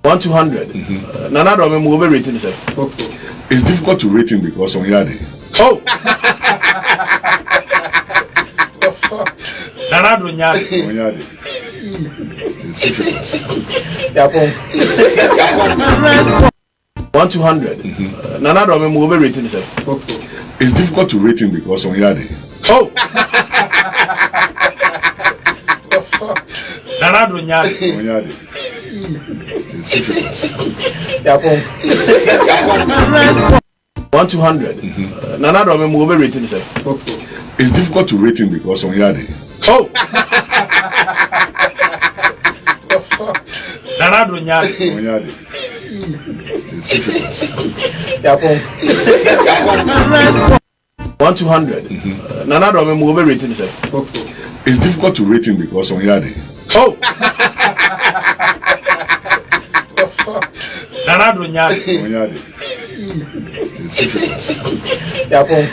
1 to 100. Nana do me over rating say. It's difficult to rate him because on Yadi. Oh. Nana do Yadi. On Yadi. It's difficult. 1 to 100. Nana do me over rating say. It's difficult to rate him because on Yadi. Oh. Nana do Yadi. On Yadi. It's difficult. 1 to 100. Nana do me over rating say. It's difficult to rate him because on Yadi. Oh. Nana do Yadi. On Yadi. It's difficult. 1 to 100. Nana do me over rating say. It's difficult to rate him because on Yadi. Oh. Nana do Yadi. On Yadi. It's difficult.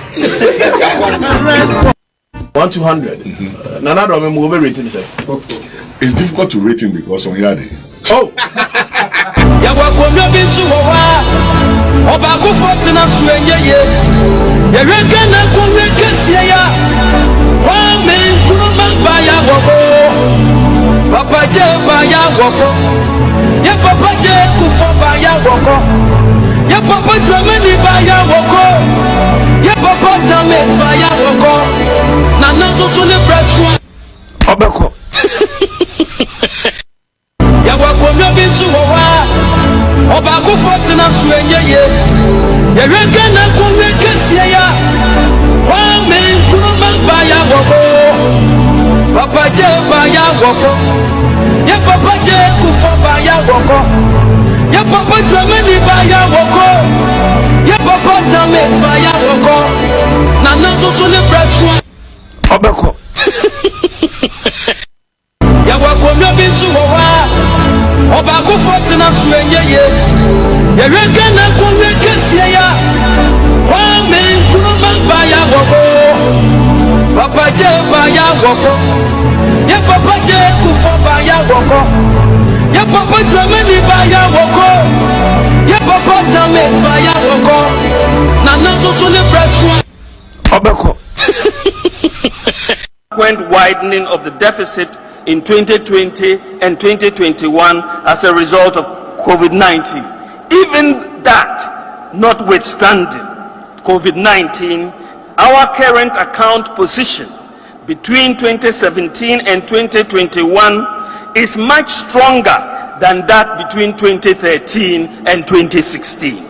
1 to 100. Nana do me over rating say. It's difficult to rate him because on Yadi. Oh. Bawumia bintu wa oba ku fortuna suenye ye reka na kunwe kesia ya kwa me kuruma ba ya woko papa je ba ya woko ye papa je ku fo ba ya woko ye papa dramani ba ya woko ye papa tame ba ya woko na nanzo le bresu Obeko. Bawumia bintu wa oba ku fortuna suenye ye reka na kunwe kesia ya kwa me kuruma ba ya woko papa je ba ya woko ye papa je ku fo ba ya woko ye papa dramani ba ya woko ye papa tame ba ya woko na nanzo le bresu Obeko. Bawumia bintu wa oba ku fortuna suenye ye reka na kunwe kesia ya kwa me kuruma ba ya woko papa je ba ya woko ye papa je ku fo ba ya woko ye papa dramani ba ya woko ye papa tame ba ya woko na nanzo le bresu Obeko. Widening of the deficit in 2020 and 2021 as a result of COVID-19. Even that, notwithstanding COVID-19, our current account position between 2017 and 2021 is much stronger than that between 2013 and 2016.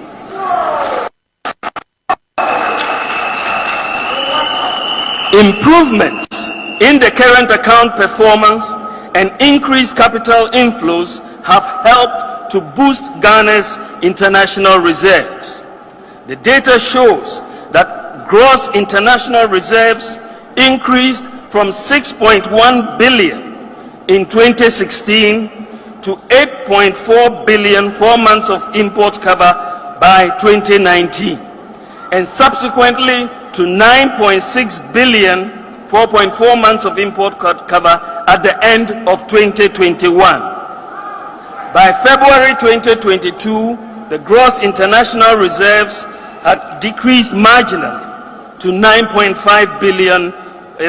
Improvements in the current account performance and increased capital inflows have helped to boost Ghana's international reserves. The data shows that gross international reserves increased from 6.1 billion in 2016 to 8.4 billion 4 months of import cover by 2019, and subsequently to 9.6 billion 4.4 months of import cover at the end of 2021. By February 2022, the gross international reserves had decreased marginally to 9.5 billion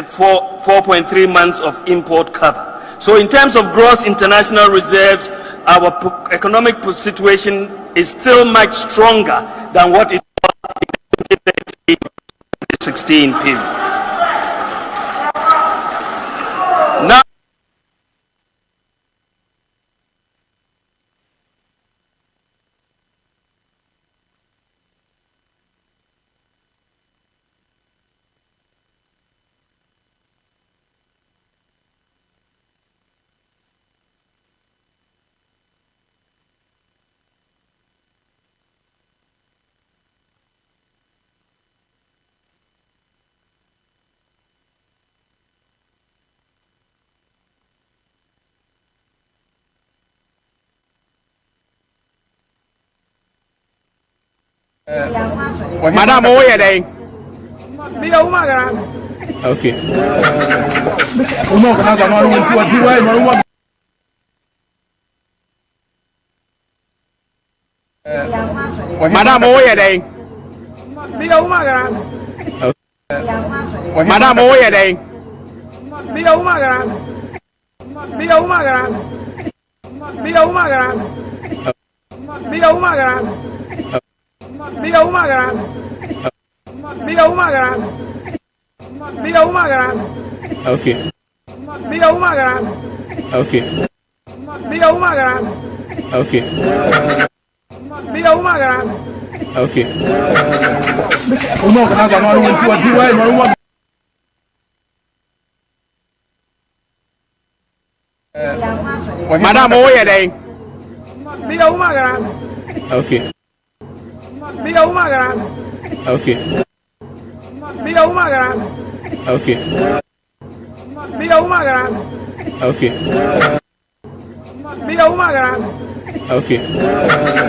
for 4.3 months of import cover. So in terms of gross international reserves, our economic situation is still much stronger than what it was in the 2016 period. Now, Madam, how are you? Okay. Madam, where are they? Madam, where are they? Okay. Okay. Okay. Okay. Madam, where are they? Okay. Okay. Okay. Okay. Okay. Okay. Okay. Okay.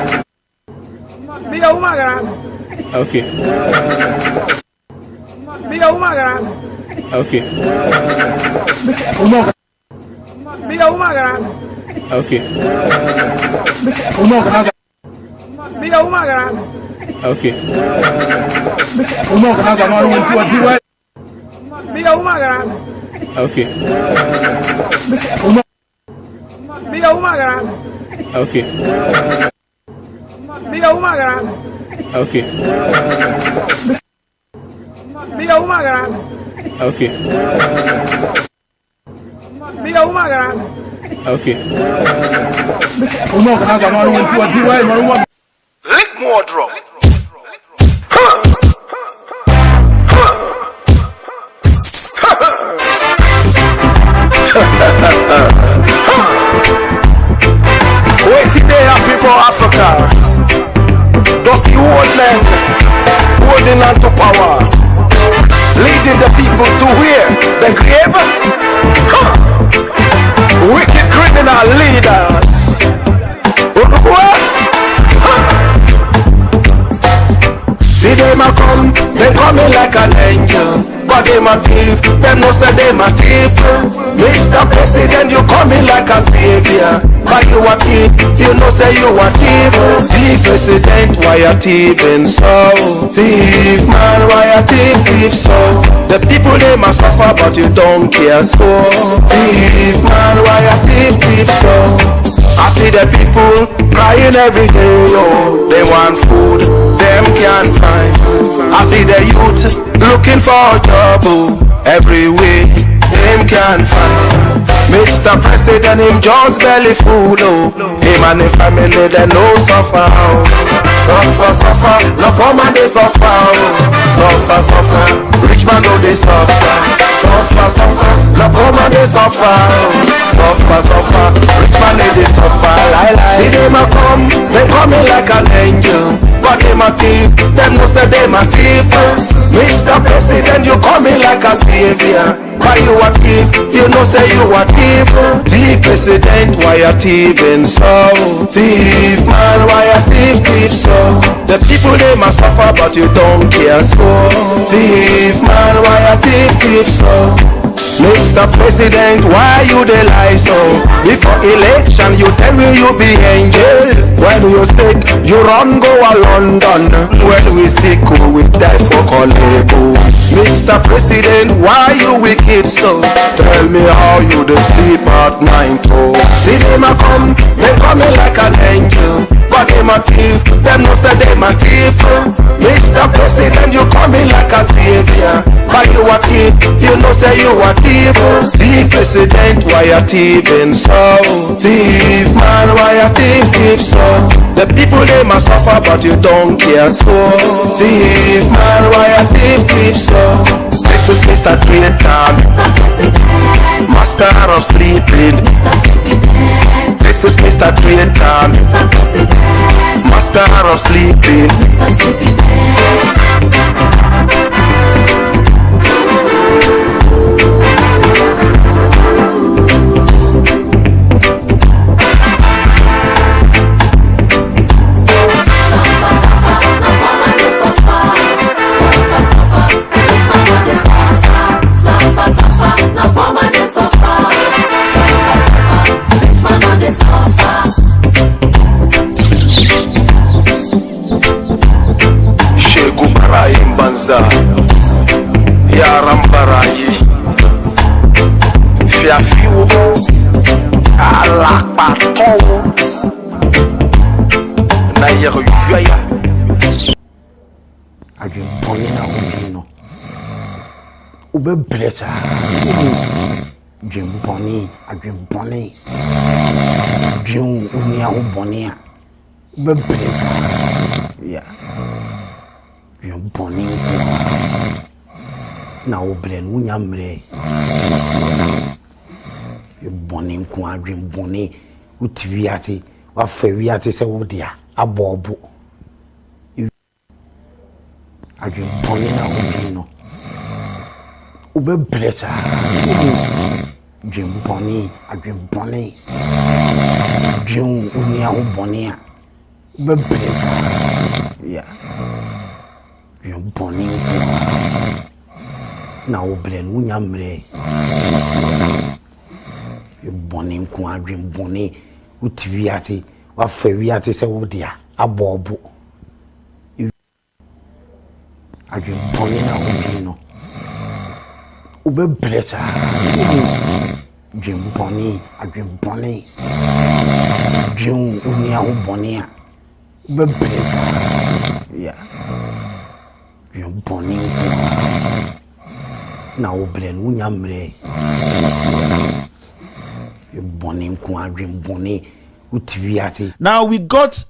Okay. Okay. Okay. Okay. Okay. Okay. Lick more drum. Waiting day happy for Africa. Dusty old men holding on to power, leading the people to where? The grave? Wicked criminal leaders. See them a come, they coming like an angel. But them a thief, them no say them a thief. Mr. President, you coming like a savior. But you a thief, you know say you a thief. Thief President, why you thieving so? Thief man, why you thief so? The people they must suffer but you don't care so. Thief man, why you thief so? I see the people crying every day, oh, they want food, them can't find. I see the youth looking for a job, oh, every way, them can't find. Mr. President, him just belly full, oh, him and the family, they no suffer, oh. Suffer, no poor man they suffer, oh. Suffer, rich man know they suffer. Suffer, no poor man they suffer, oh. Suffer, rich man they suffer, lie. See them a come, they coming like an angel. But them a thief, them no say them a thief. Mr. President, you coming like a savior. Why you a thief? You know say you a thief. Thief President, why you thieving so? Thief man, why you thief so? The people they must suffer but you don't care so. Thief man, why you thief so? Mr. President, why you dey lie so? Before election you tell me you be angel. When you sick, you run go a London. When we sick, we die for Colebo. Mr. President, why you wicked so? Tell me how you dey sleep at night, oh. See them a come, they coming like an angel. But them a thief, them no say them a thief. Mr. President, you coming like a savior. But you a thief, you know say you a thief. Thief President, why you thieving so? Thief man, why you thief so? The people they must suffer but you don't care so. Thief man, why you thief so? This is Mr. Traitor, Master of sleeping. This is Mr. Traitor, Master of sleeping. baton. Na yero yuya. Adwen bɔne na wodwen no wobɛbrɛ saa dwen bɔne adwen bɔne dwen wonua ho bɔne a wobɛbrɛ saa ya dwen bɔne na wobrɛ no wonya mmerɛ dwen bɔne nko adwen bɔne woti wiase wafa wiase sɛ wode a abɔɔbo adwen bɔne na wodwen no wobɛbrɛ saa dwen bɔne adwen bɔne dwen wonua ho bɔne a wobɛbrɛ saa ya dwen bɔne na wobrɛ no wonya mmerɛ dwen bɔne nko adwen bɔne woti wiase wafa wiase sɛ wode a abɔɔbo adwen bɔne na wodwen no wobɛbrɛ saa dwen bɔne adwen bɔne dwen wonua ho bɔne a wobɛbrɛ saa ya dwen bɔne na wobrɛ no wonya mmerɛ dwen bɔne nko adwen bɔne woti wiase. Now we got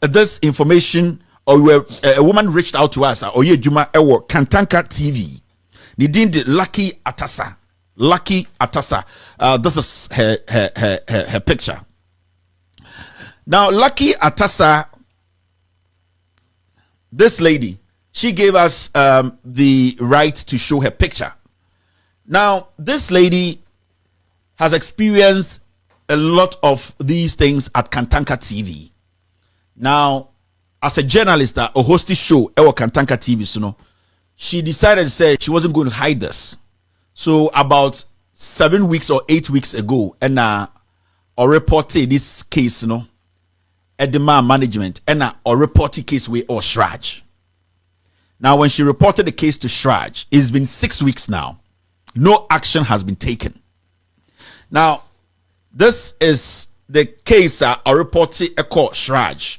this information, or a woman reached out to us, or Juma Ewo Kantanka TV. Nidindi Lucky Atasa. Lucky Atasa. This is her picture. Now, Lucky Atasa, this lady, she gave us the right to show her picture. Now, this lady has experienced a lot of these things at Kantanka TV. Now, as a journalist, a hosted show, Ewa Kantanka TV, so no, she decided to say she wasn't going to hide this. So about 7 weeks or 8 weeks ago, and or reported this case, you know, at the management, and or reported case with or Shraj. Now, when she reported the case to Shraj, it's been 6 weeks now. No action has been taken. Now, this is the case or reported a court Shraj.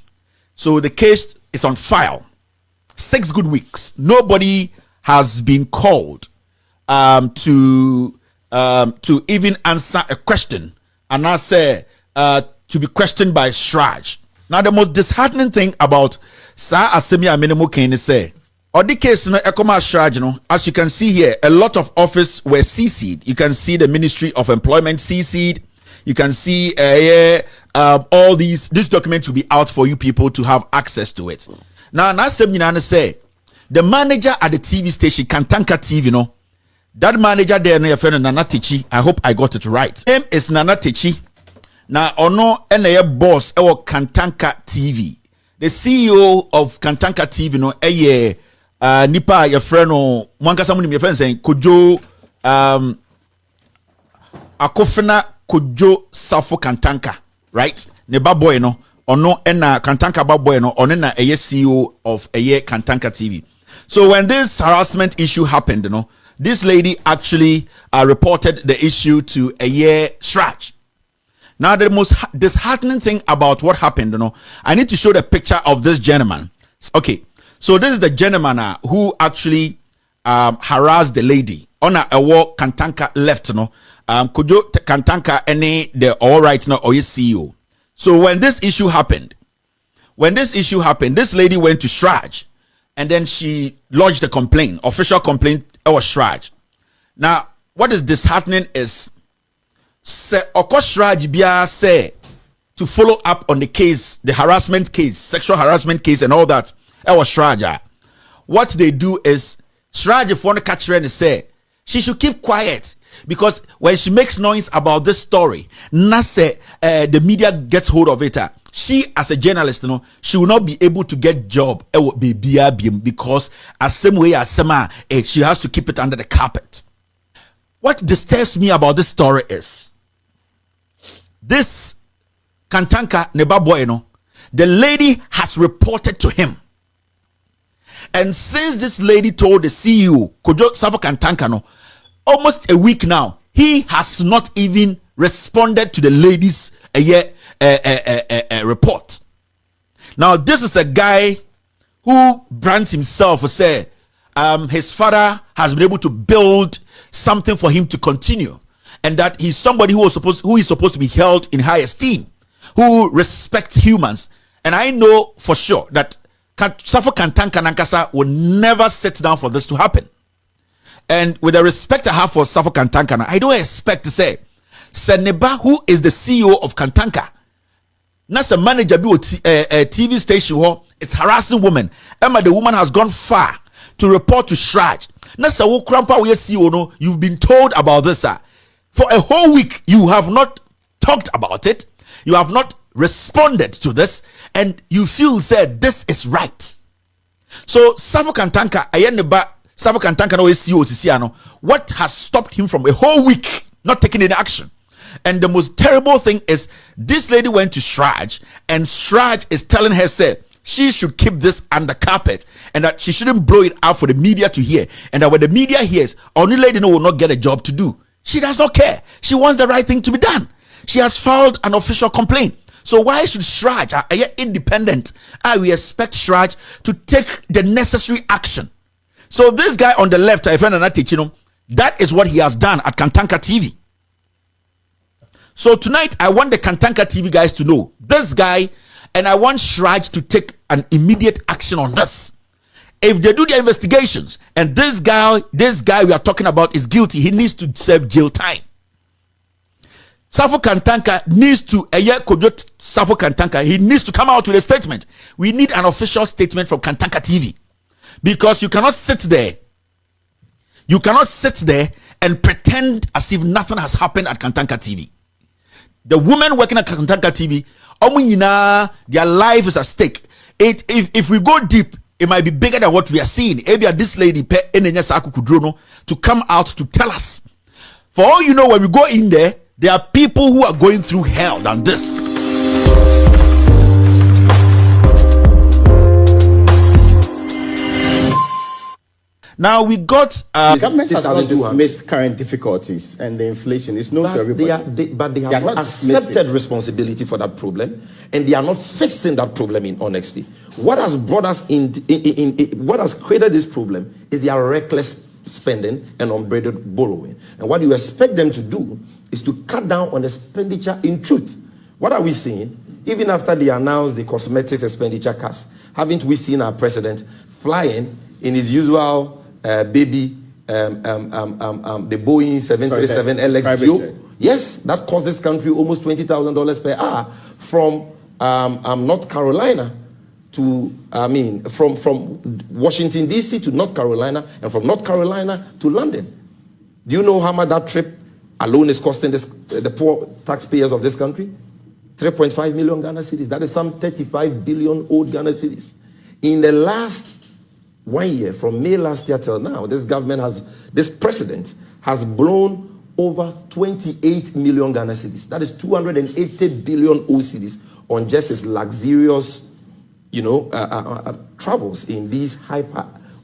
So the case is on file. 6 good weeks. Nobody has been called to even answer a question, and I say to be questioned by Shraj. Now the most disheartening thing about Sa Asemi Amenemo Kane say, or the case no Ekoma Shraj, no, as you can see here, a lot of office were CC'd. You can see the Ministry of Employment CC'd. You can see all these. This document will be out for you people to have access to it. Now, Nasem say the manager at the TV station, Kantanka TV, you know, that manager there, no, your friend Nana Techi. I hope I got it right. Name is Nana Techi. Now, ono NA boss or Kantanka TV. The CEO of Kantanka TV, you know, nipa your friend no mwankasa muni your friend saying Kojo Akofena Kojo Safo Kantanka, right? Ne baboy no ono ena Kantanka baboy no ono na eye CEO of eye Kantanka TV. So when this harassment issue happened, you know, this lady actually reported the issue to eye Shraj. Now the most disheartening thing about what happened, you know, I need to show the picture of this gentleman. Okay, so this is the gentleman who actually harassed the lady. On a walk Kantanka left, you know. Kojo Kantanka any the all right now or CEO. So when this issue happened, this lady went to Shraj and then she lodged a complaint, official complaint or Shraj. Now, what is disheartening is say Shraj Bia say to follow up on the case, the harassment case, sexual harassment case, and all that. Or Shraj. What they do is Shraj if want to catch her and say she should keep quiet. Because when she makes noise about this story, the media gets hold of it. She, as a journalist, you know, she will not be able to get job because as same way as Sema, she has to keep it under the carpet. What disturbs me about this story is this Kantanka Nebaboy, you know, the lady has reported to him. And since this lady told the CEO, Kojo Safo Kantanka, no, almost a week now, he has not even responded to the lady's a report. Now, this is a guy who brands himself for say his father has been able to build something for him to continue, and that he's somebody who is supposed to be held in high esteem, who respects humans. And I know for sure that Safo Kantanka Nankasa will never sit down for this to happen. And with the respect I have for Safo Kantanka, I don't expect to say Seneba, who is the CEO of Kantanka, that's a manager be a TV station who is harassing women. Emma, the woman has gone far to report to Shraj. That's a Krampa we CEO. No, you've been told about this, sir. For a whole week, you have not talked about it. You have not responded to this, and you feel said this is right. So Safo Kantanka, Safo Kantanka no CEO Tisiano. What has stopped him from a whole week not taking any action? And the most terrible thing is this lady went to Shraj, and Shraj is telling her, say, she should keep this under carpet and that she shouldn't blow it out for the media to hear. And that when the media hears, only lady will not get a job to do. She does not care. She wants the right thing to be done. She has filed an official complaint. So why should Shraj, independent, we expect Shraj to take the necessary action? So this guy on the left, that is what he has done at Kantanka TV. So tonight, I want the Kantanka TV guys to know this guy, and I want Shraj to take an immediate action on this. If they do their investigations, and this guy we are talking about is guilty, he needs to serve jail time. Safo Kantanka needs to, Safo Kantanka, he needs to come out with a statement. We need an official statement from Kantanka TV. Because you cannot sit there. You cannot sit there and pretend as if nothing has happened at Kantanka TV. The women working at Kantanka TV, their life is at stake. If we go deep, it might be bigger than what we are seeing. Maybe this lady to come out to tell us. For all you know, when we go in there are people who are going through hell than this. Now we got the government has not dismissed current difficulties and the inflation. It's known to everybody. But they have not accepted responsibility for that problem, and they are not fixing that problem in honesty. What has brought us what has created this problem is their reckless spending and unbridled borrowing. And what you expect them to do is to cut down on expenditure in truth. What are we seeing? Even after they announced the cosmetics expenditure cuts, haven't we seen our president flying in his usual the Boeing 737 LX? Yes, that cost this country almost $20,000 per hour from North Carolina to, from Washington, D.C. to North Carolina, and from North Carolina to London. Do you know how much that trip alone is costing the poor taxpayers of this country? 3.5 million Ghana cedis. That is some 35 billion old Ghana cedis. In the last 1 year, from May last year till now, this president has blown over 28 million Ghana cedis. That is 280 billion old cedis on just his luxurious, travels in these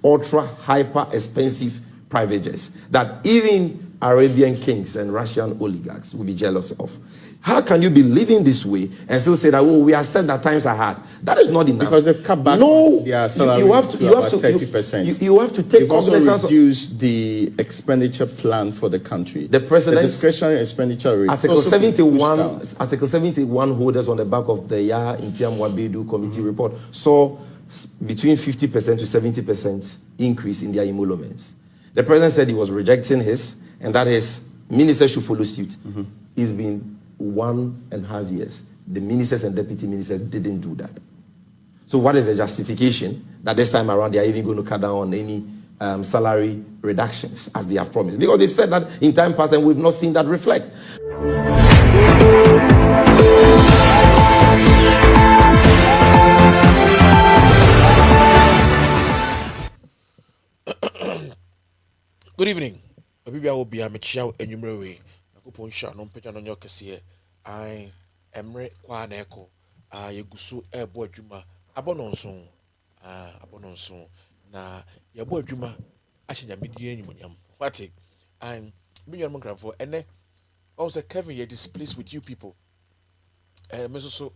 ultra hyper expensive private jets that even Arabian kings and Russian oligarchs will be jealous of. How can you be living this way and still say that, we accept that times are hard? That is not enough. Because they've cut back their salary to about 30%. You have to take cognizance. Also reduce the expenditure plan for the country. The president's discretionary expenditure rate. Article 71 holders on the back of the Ya Intiam Wabedu committee report saw between 50% to 70% increase in their emoluments. The president said he was rejecting his, and that his minister should follow suit. It's been 1.5 years. The ministers and deputy ministers didn't do that. So what is the justification that this time around they are even going to cut down on any salary reductions as they have promised? Because they've said that in time past and we've not seen that reflect. Good evening. Abibia will be a machiao enumerate. Nakupon shot non peja non yokesie. I emre kwa neko. Yegusu ebo adwuma. Abononson. Abononson. Na yebo adwuma ashinya midie nyunyam. What I'm being your for and also Kevin, you're displeased with you people. me so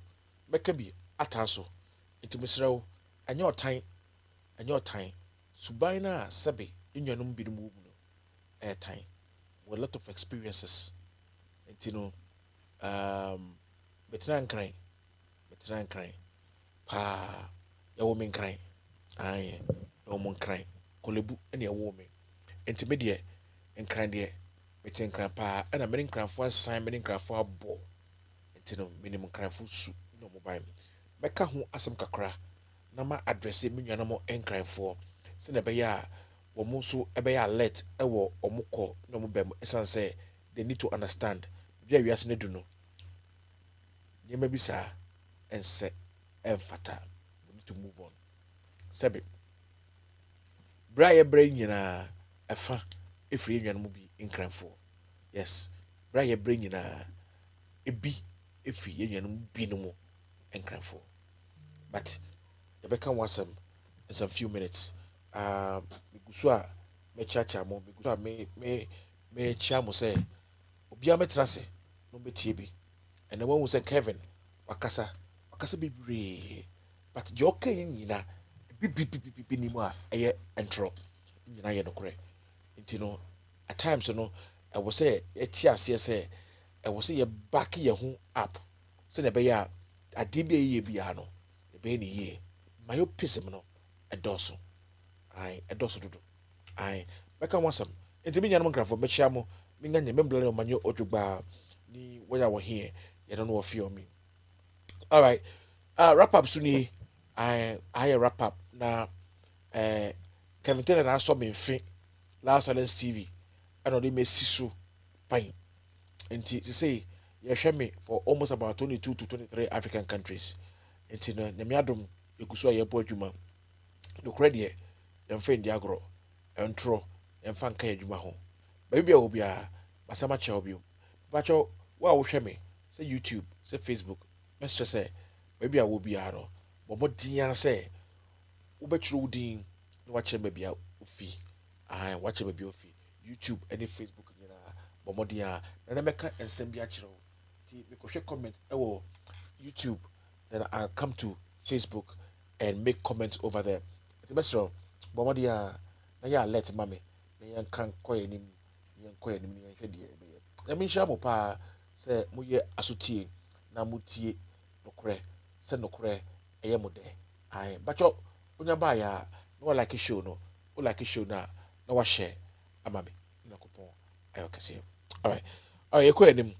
meka bi ataso nti mesrɛ wo anya otan suban na sebe nnuanum bi no mu no tan with a lot of experiences nti no betena nkran pa ya wo men nkran aye ya wo nkran kolebu ene ya wo men nti me de nkran de beti nkran pa na me nkranfo asan me nkranfo abo nti no minim nkranfo su no mobile beka ho asem kakra na ma address me nuanamo nkranfo se na be ya wo mu so ebe ya alert ewo omukọ no mo bem esan say they need to understand bia wiase ne du no nyema bi sa ense enfata we need to move on sebe braye nyina efa efiri nuanamo bi nkranfo yes braye nyina ebi efi nuanamo bi no mu nkranfo but you become wasem in some few minutes Gusua me chacha mo Gusua me chamo say obia metrase no betie bi and the one who say Kevin wakasa bibre but the okay nyina bi ni mu a eye entro nyina ye no kore nti no at times no I was say eti ase say I was say ye back ye ho up so na be ya ade bi ye bia no be ni ye mayo pisem no edoso ai edoso dudu ai beka wasam enti me nyanam nkrafo me chia mo me nya membla no manyo odwugba ni waya wo here ye no wo feel me all right wrap up suni I wrap up na Kevin Taylor na so me mfe last silence TV and they me sisu pain enti say ye hwe me for almost about 22 to 23 African countries enti na me adom ekusu aye bo adwuma no credit yɛn fa ndi agro entro yɛn fa nka adwuma ho ba bia wo bia basama cha obi ba cha wa wo hwɛ me say YouTube say Facebook mestre say ba bia wo bia no bo modin say wo betwiro wudin no wa kyerɛ ba bia ofi wa kyerɛ ba bia ofi YouTube any Facebook nyina bo modin na meka ensem bia kyerɛ wo ti me ko hwɛ comment ewo YouTube then I'll come to Facebook and make comments over there. The best of Bomodia, na ya let mame, na yan kan koye nim, yan hwede e be. Na min sha mo pa se mo ye asutie na mutie nokre, se nokre eye mo de. Ai, bacho onya ba ya no like show no, o like show na wa share amame. Na kopon ayo kese. All right. Ye koye nim.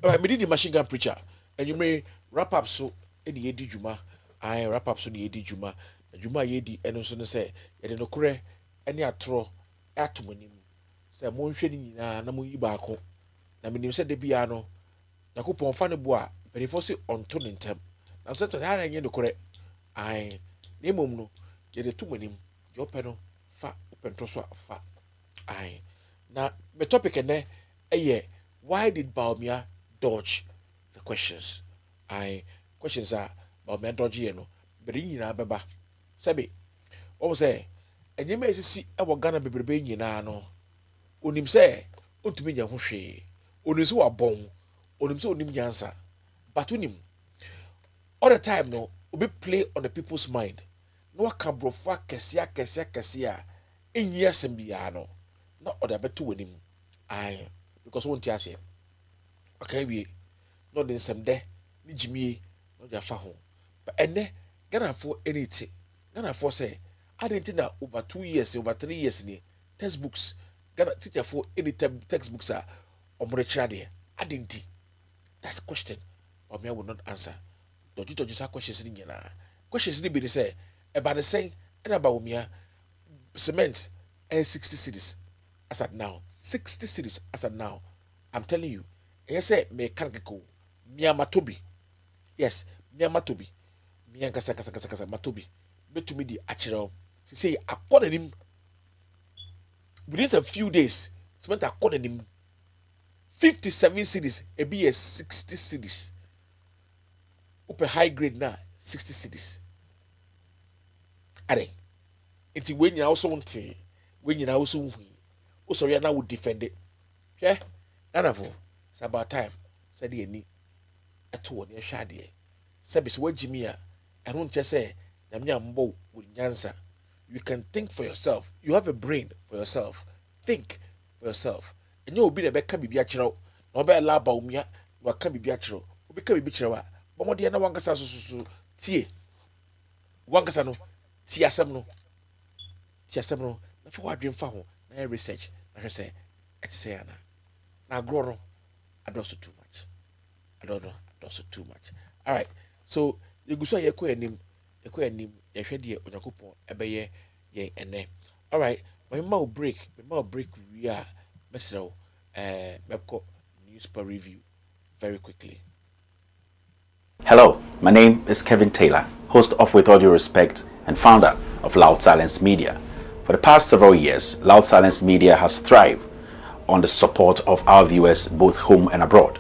All right, me di machine gun preacher. And you may wrap up so any yedi juma. I wrap up so yedi juma. Juma yedi eno so ne say yede no kure any atro atomanim. Say mo nhwe ni nyina na mo yi baako. Na menim say de bia no. Yakopon fa ne bo a perifo se onto ne ntem. Na so to ha na nye no kure. Ai na mom no yede tomanim. Yo pe no fa opento so fa. Ai na me topic ene eye why did Bawumia dodge the questions? Questions are Bawumia dodge no. Beri nyina beba. Sabi. O say enye me sisi e wo Ghana bebrebe nyina no. Onim say ontumi nya ho hwe. Onim say wa bon. Onim say onim nyansa. But onim all the time no obi play on the people's mind. No waka brofo kesia enyi asem bia no. Na oda beto wonim. Because won't you say okay we no den sem de ni jimie no dia fa ho but ene Ghana for anything Ghana for say I didn't know over 2 years over 3 years ni textbooks Ghana teacher for any textbooks are omrecha there I didn't that's question or me will not answer don't you just questions ni nyina questions ni be say about the saying and about Bawumia cement and 60 cities as at now 60 cities as at now I'm telling you I say me kankeko miamatobi yes miamatobi miankasa kasa matobi betumi di achiro say according him within a few days spent according him 57 cities e be 60 cities up a high grade now 60 cities are enti when you also want when you also hu o sorry na would defend it yeah Anavo, it's about time. Said any ɛto wɔ ne ɛhwɛ adeɛ sɛ bisi wɔ gyimi a ɛno nkyɛ sɛ nyame ambɔ wɔ nyansa. You can think for yourself. You have a brain for yourself. Think for yourself. And you will be the best can be a chiro. No be la Bawumia. No can be a chiro. Obi can be chiro. But mo dia na wankasa so tie. Wankasa no tie asem no. Tie asem no. Na for wadwen fa ho. Na research. Na say et say ana. Na grow no. I do so too much. I don't know. I do so too much. All right. So you go so ye ko anim. Ye ko anim. Ye hwɛ deɛ Onyankopɔn ɛbɛyɛ yɛn ɛnɛ. All right. My mouth break we are mesro mepko newspaper review very quickly. Hello, my name is Kevin Taylor, host of With All Due Respect and founder of Loud Silence Media. For the past several years, Loud Silence Media has thrived on the support of our viewers both home and abroad.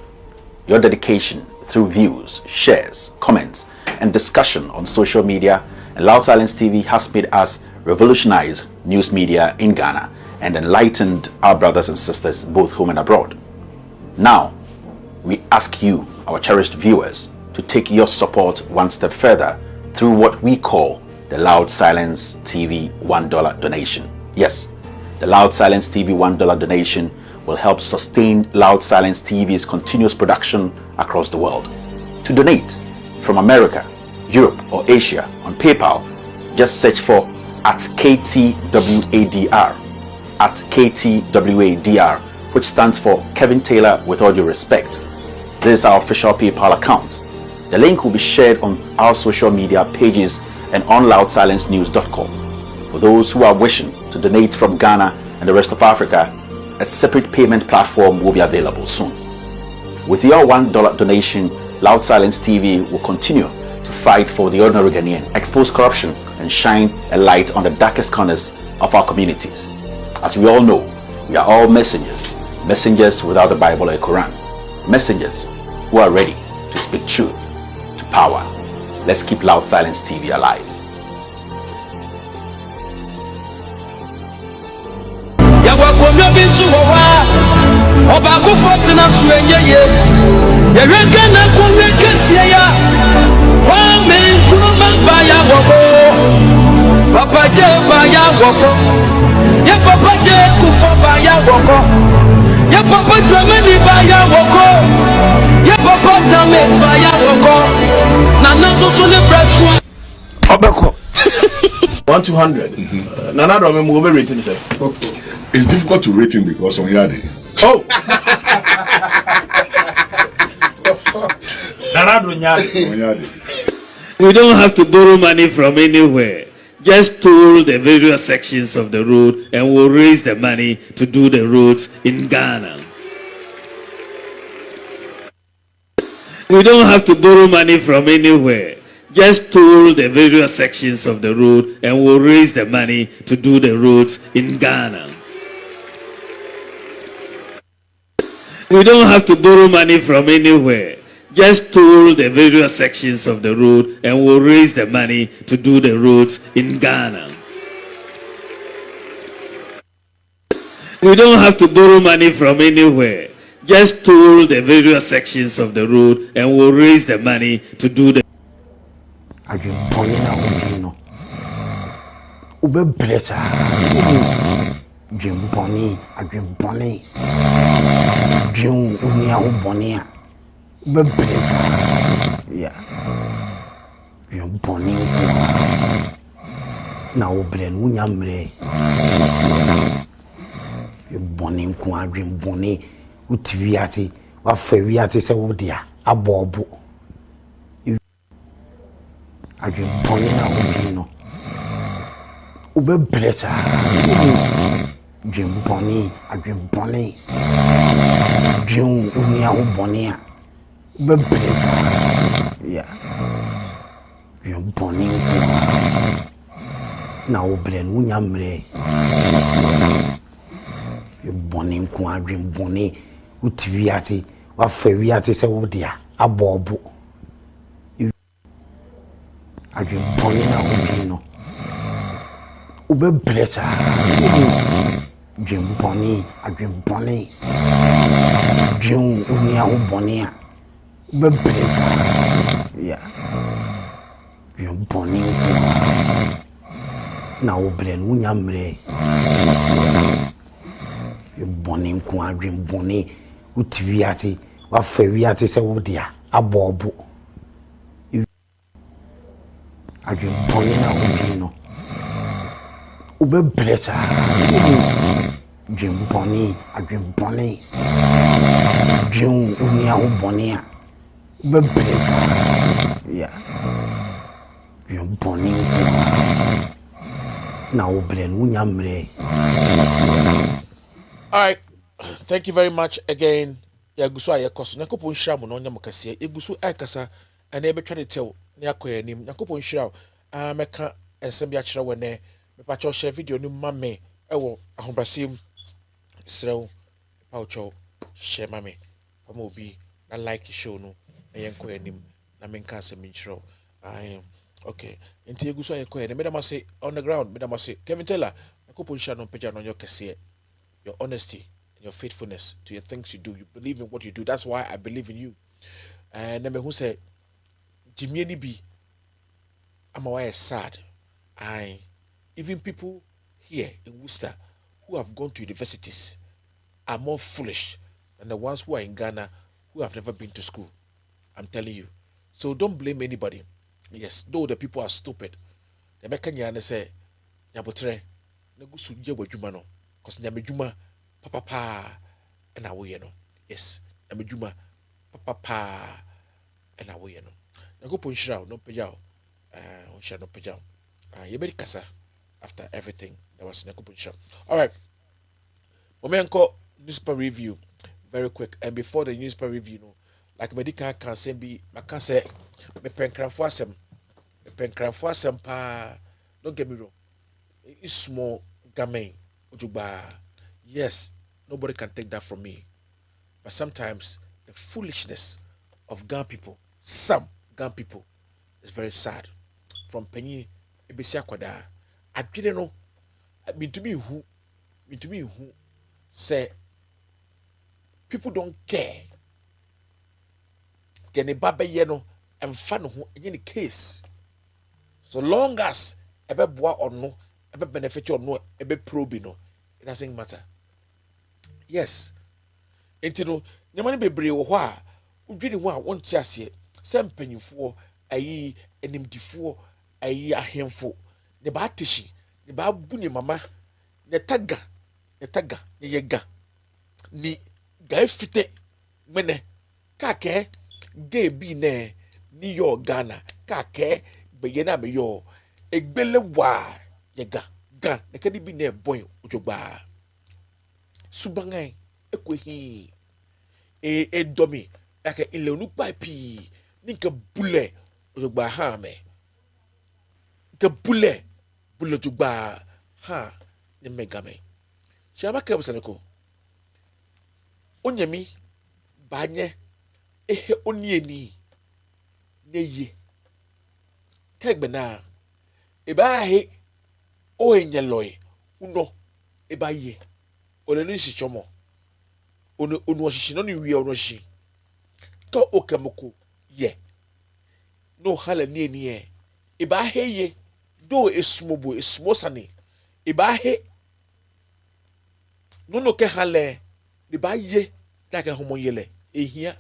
Your dedication through views, shares, comments, and discussion on social media and Loud Silence TV has made us revolutionize news media in Ghana and enlightened our brothers and sisters both home and abroad. Now, we ask you, our cherished viewers, to take your support one step further through what we call the Loud Silence TV $1 donation. Yes, the Loud Silence TV $1 donation will help sustain Loud Silence TV's continuous production across the world. To donate from America, Europe, or Asia on PayPal, just search for @KTWADR, @KTWADR, which stands for Kevin Taylor With All Due Respect. This is our official PayPal account. The link will be shared on our social media pages and on loudsilencenews.com. For those who are wishing to donate from Ghana and the rest of Africa, a separate payment platform will be available soon. With your $1 donation, Loud Silence TV will continue to fight for the ordinary Ghanaian, expose corruption, and shine a light on the darkest corners of our communities. As we all know, we are all messengers without the Bible or Quran, messengers who are ready to speak truth to power. Let's keep Loud Silence TV alive. Papa J baya woko, ya Papa J kufo baya woko, ya Papa Dramani baya woko, ya Papa Tame baya woko, na nazo sule braswa. Obeko. 1-200. Nana Drame mo be rating say. It's difficult to rate him because on Yadi. Oh. Nana Drame. We don't have to borrow money from anywhere. Just toll the various sections of the road and we'll raise the money to do the roads in Ghana. We don't have to borrow money from anywhere. Just toll the various sections of the road and we'll raise the money to do the roads in Ghana. We don't have to borrow money from anywhere. Just toll the various sections of the road and we'll raise the money to do the roads in Ghana. We don't have to borrow money from anywhere. Just toll the various sections of the road and we'll raise the money to do the yeah. You're born now, Bren, Winyamre. You're born in Quadrim Bonnet, Utiviasi, or Ferriati Sawodia, a bobo. You are born now, Ube Blessa, Jim Bonnie, a Jim Bonnie, Jim Unia Bonia. Yeah. You're born now, Bren, Winyamre. You're born in Quadrim Bonnet, Utiviasi, or Ferriati Sawodia, a bobo. You are born now, Ube Blessa, Jim Bonnie, a Jim Bonnie, Jim Unia Bonia. Bebreza. Yeah. You bonny. Now, Bren, Wunyamre. You bonny, Quadrim bonny. Utiviasi, what Ferriati said, oh dear, a bobo. You are bonny now, Bebreza. Dream bonny, I dream bonny. Dream unia bonny. Bebreza. Yeah. You bonny. Now, Bren, Wunyamre. All right. Thank you very much again. Yagusu ayekos. Nakopon shira mo no nya mokase. Yagusu akasa and ebe try to tell ne akoya nim. Nakopon shira meka ensem bia kire wone. Me pa cho share video ni mame ewo ahobrasim srew pa cho share mame. Fama obi na like show no na yenkoya nim na menka asem nchiro. Okay. Inti Yagusu ayekoya ne medama say on the ground medama say Kevin Taylor nakopon shira no peja no kase. Your honesty and your faithfulness to your things you do. You believe in what you do. That's why I believe in you. And then who said, Jimmy B, I'm aware sad. Even people here in Worcester who have gone to universities are more foolish than the ones who are in Ghana who have never been to school. I'm telling you. So don't blame anybody. Yes, though the people are stupid. The Mekanyane say, Yabotre, Negusu Jumano. Because Namejuma papa and away no. Yes, Namejuma papa and away no. Now go punch out, no payao. No payao. You better kasa after everything that was in a punch out. All right. Momenko newspaper review very quick. And before the newspaper review, no, like medical can say be I can say me penkranfoasem. Me penkranfoasem pa. Don't get me wrong. It's small gamin. Yes, nobody can take that from me. But sometimes the foolishness of Ghana people, some Ghana people, is very sad. From Penny, Ebesia Kwada, I didn't know. I mean to me who say people don't care. Can a baba yeno and fan who in any case. So long as ebe boa or no, ebe benefit or no, ebe probe no. It doesn't matter. Yes. Enti no, nyamani bebre wo ho a, udwini ho a wonte ase, se mpanyimfo, ayi enimdifo, ayi ahemfo, ne ba teshi, ne ba bu ne mama, ne taga, ne yega. Ni ga fite mene kake ge bi ne ni yo Ghana, kake beye na me yo egbele wa yega. Gan, ne kadi bi ne boy ojogba. Subangai ekwehi. Domi, aka ile onu pi ninka bule ojogba ha me. Ka bule ojogba ha ne megame. Shama ka busaneko. Onyami banye ehe onieni ne ye. Kegbena eba he o enyeloy uno eba ye onenu shichomo onu oshishi no ni wi onu shi to okamoko ye no hala ni eni e eba he ye do esmosani eba he no ke hale eba ye ta ke homo yele ehia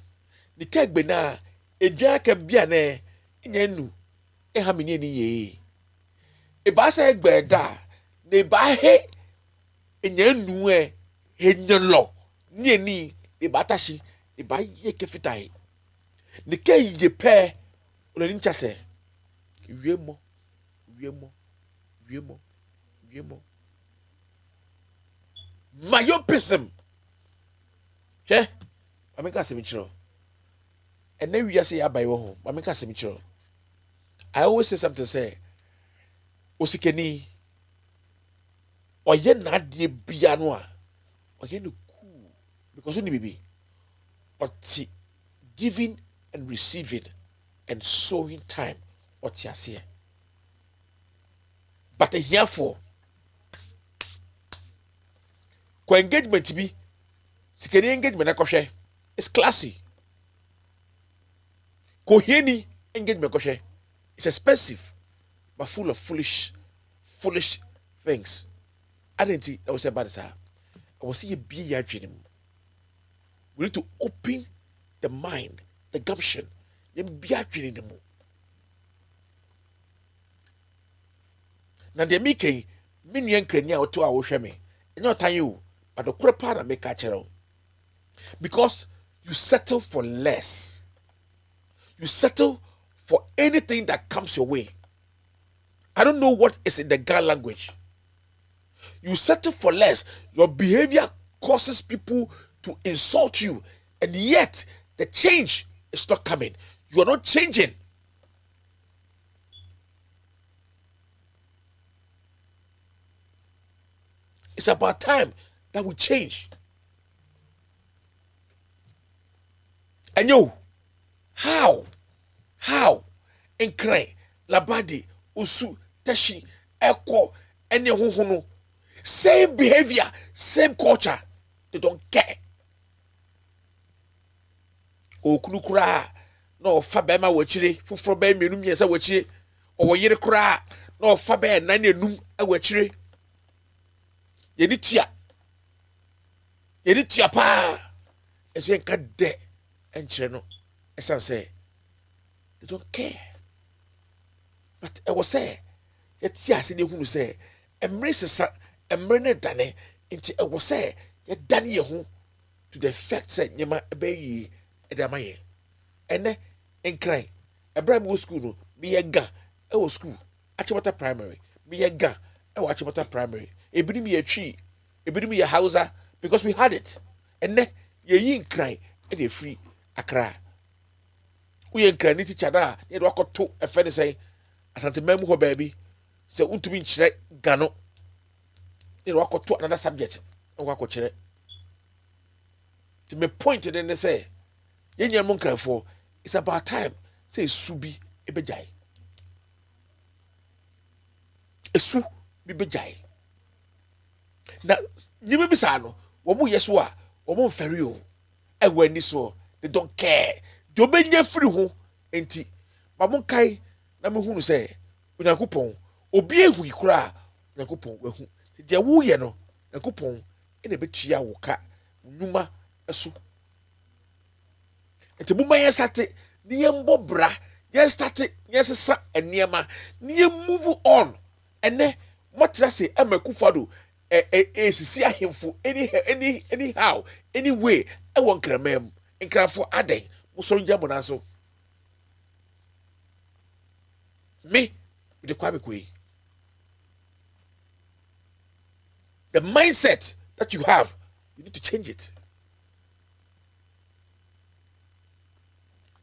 ni kegbe na edwa ka bia na nyanu e ha me ni eni ye eba sa egbe da ne ba he enyanu henyelo ni eni eba tashi eba ye ke fitai ne ke ye pe onani nchase wiemo myopism che ameka semichiro and then we say abai wo ho ameka semichiro. I always say something say osikeni oye na de bia no a oye no cool because oni bibi but giving and receiving and sowing time what you see but here for engagement bi sikeni engagement na kohwe is classy Koheni engagement koshe. It's expensive, but full of foolish things. I didn't see that was about this. I was see a beer dream. We need to open the mind, the gumption. You beer dream the more. Now the Mickey, minion crania or 2 hours shame. Not time you, but the crap part make catch because you settle for less. You settle for anything that comes your way. I don't know what is in the Ga language. You settle for less. Your behavior causes people to insult you, and yet the change is not coming. You are not changing. It's about time that we change. And you, how, Nkrai, Labadi, Usu, Teshi, Eko, any who same behavior, same culture, they don't care. Okunukura, no fabema wachiri, fufrobe menum yesa wachiri, or yere kura, no fabe nani num a wachiri. Yeditia pa, as you can de and cheno, as I say, they don't care. But I was say, yet yes, in who say, embrace a murder dane into I was say, yet Danny who to the effect said, Yama obey Edamaye. And then, and cry, a brand school, be a gun, school, Achimata primary, be a gun, Achimata primary. It bring me a tree, it bring me a houser because we had it. And then ye cry and they free a cry. We ain't crying each other, you walk to a friend say, Asante Memo baby, say, to be chere gano. You walk to another subject and walk with chere. To me pointed and they say, Yen your monk for it's about time, say Subi ebejai. A su bibejai. Na nyime bisano womu yeswa womu ferio e wani so they don't care de obenye free ho enti mamu kai na me hunu se Onyankopon obi ehu ikura Onyankopon wehu de wo ye no Onyankopon e na betua wo ka numa eso enti buma yesate ni yembo bra yestate yesesa eniema ni move on ene motra se amakufado sisi ahemfo anyhow anyway I want kramem nkrafo aden musoro nja mona so me with the kwabe kwe the mindset that you have you need to change it.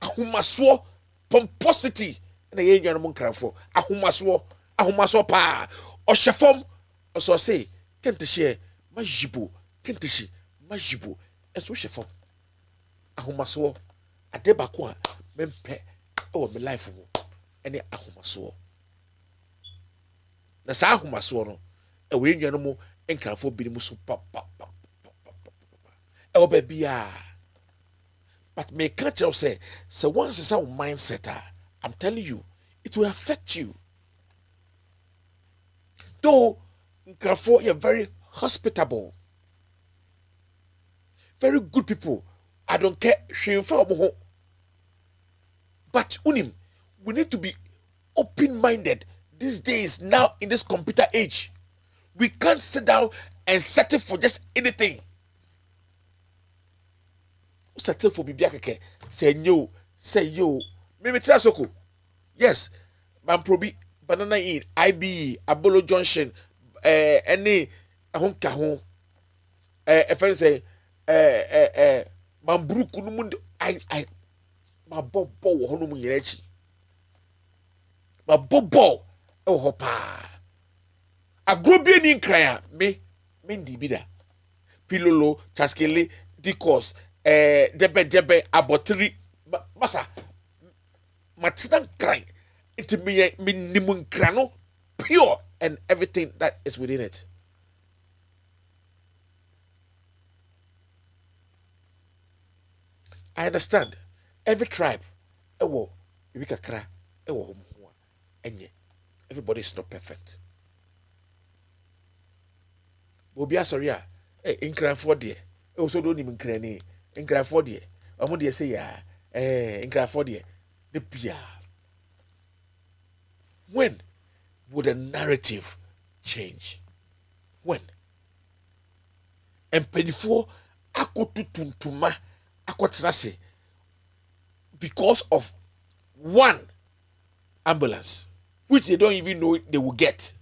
Ahumaso pomposity na ye nwa no nkrafo ahumaso pa oshefom oso say Kentishi, Majibo, Kentishi, Majibo, and so she from Ahumaso, a debaqua, mempe, oh, my life, any Ahumaso. Nasa Ahumaso, a way you know, and can for being musu pop. Oh, baby, but may catch you say, so once it's our mindset, I'm telling you, it will affect you. Though, you're very hospitable, very good people. I don't care. But unim, we need to be open-minded these days. Now in this computer age, we can't sit down and settle for just anything. Settle for bibiakeke. Say yo. Mimi trasoko. Yes, Mamprobi, Banana in IBE, Abolo Junction. Any ahonka ho a friend say mambruku no munde I ma bobo wo ho no mu yerechi ma bobo e wo pa agrobie ni nkran me ndi bida pilolo taskele dikos debe abotri masa matina nkran it me nimu nkrano pure and everything that is within it. I understand every tribe, bibi kakra e wo ho enye everybody is not perfect obi asori a nkranfo de e wo so do nim nkrani nkranfo de omo de say ya nkranfo de pia. When would the narrative change? When? Empenifo akotutuntuma akotrase because of one ambulance, which they don't even know they will get.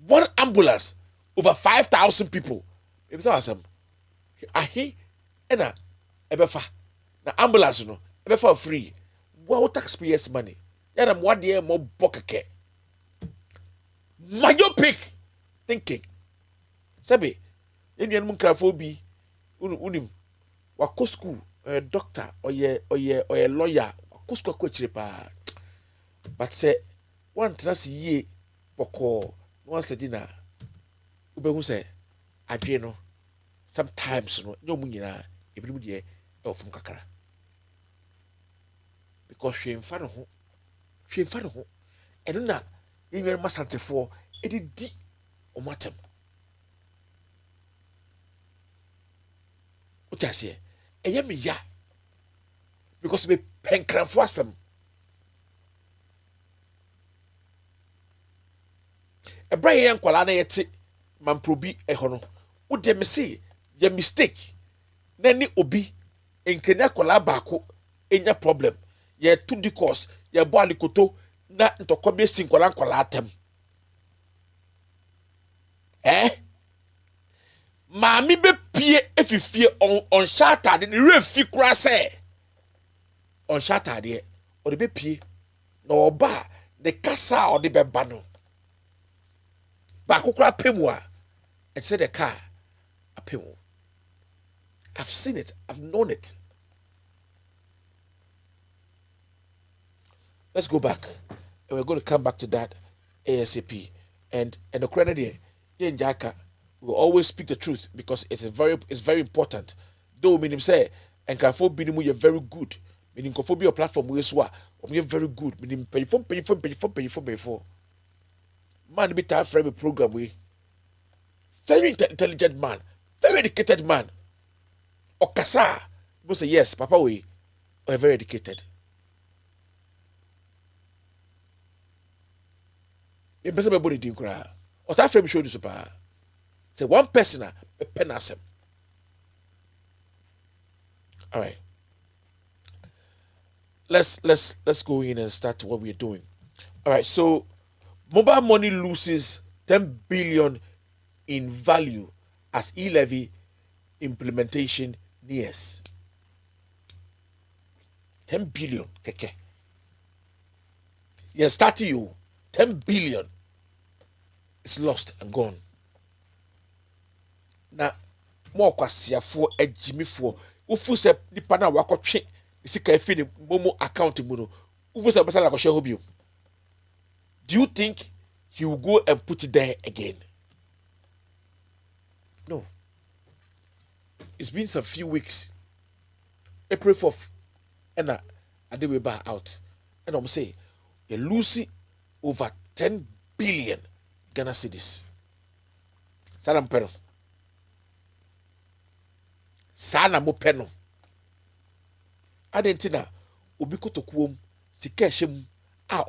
One ambulance over 5,000 people. Maybe some ahi ena ebefa na ambulance no ebefa free. What taxpayers money? Yada mo de mo bokeke. Myopic thinking. Sabi enian mun krafo bi unim wako school doctor oye lawyer wako school ko chire pa. But say one trust ye boko one study na ubehu say adwe no sometimes no nyomu nyina ebinim de ofum kakra because she mfa no ho eno na yenwer masantefo edidi omatem utase eye me ya because me penkranfo asem ebra ye nkwala na yete mamprobi eho no wo de me say ye mistake na ni obi enkenya kwala baako enya problem ye to the course ye bo alikoto na ntokwa be sin kwala atem maami be pie efifie on shata de refi kura se on shata de o de be pie na oba de kasa o de be ba no ba kokura pemu a it said the car apemu. I've seen it, I've known it. Let's go back, and we're going to come back to that ASAP. And the credit here in Jaka, we will always speak the truth because it's very important. Though meaning say and Kafo binimu you're very good. Meaning Kafo be your platform we swa. You're very good. Meaning pay for. Man be time frame program we. Very intelligent man, very educated man. Okasa, you say yes, Papa we are very educated. You better be body didn't cry. Or that frame showed you super. Say one person a penasem. All right. Let's go in and start what we're doing. All right. So mobile money loses 10 billion in value as e-levy implementation nears. 10 billion keke. Yes, 10 billion is lost and gone. Now, more kwasiafo ejimifo ufu se nipa na wakotwe isika efi ni momo account mu no ufu se besa la ko share hobio. Do you think he will go and put it there again? No. It's been some few weeks. April 4th, and I did we buy out. And I'm saying, you're losing over 10 billion Ghana cedis. Salam peno. Sana mo peno. Adentina, ubiko to kuom, sika shem,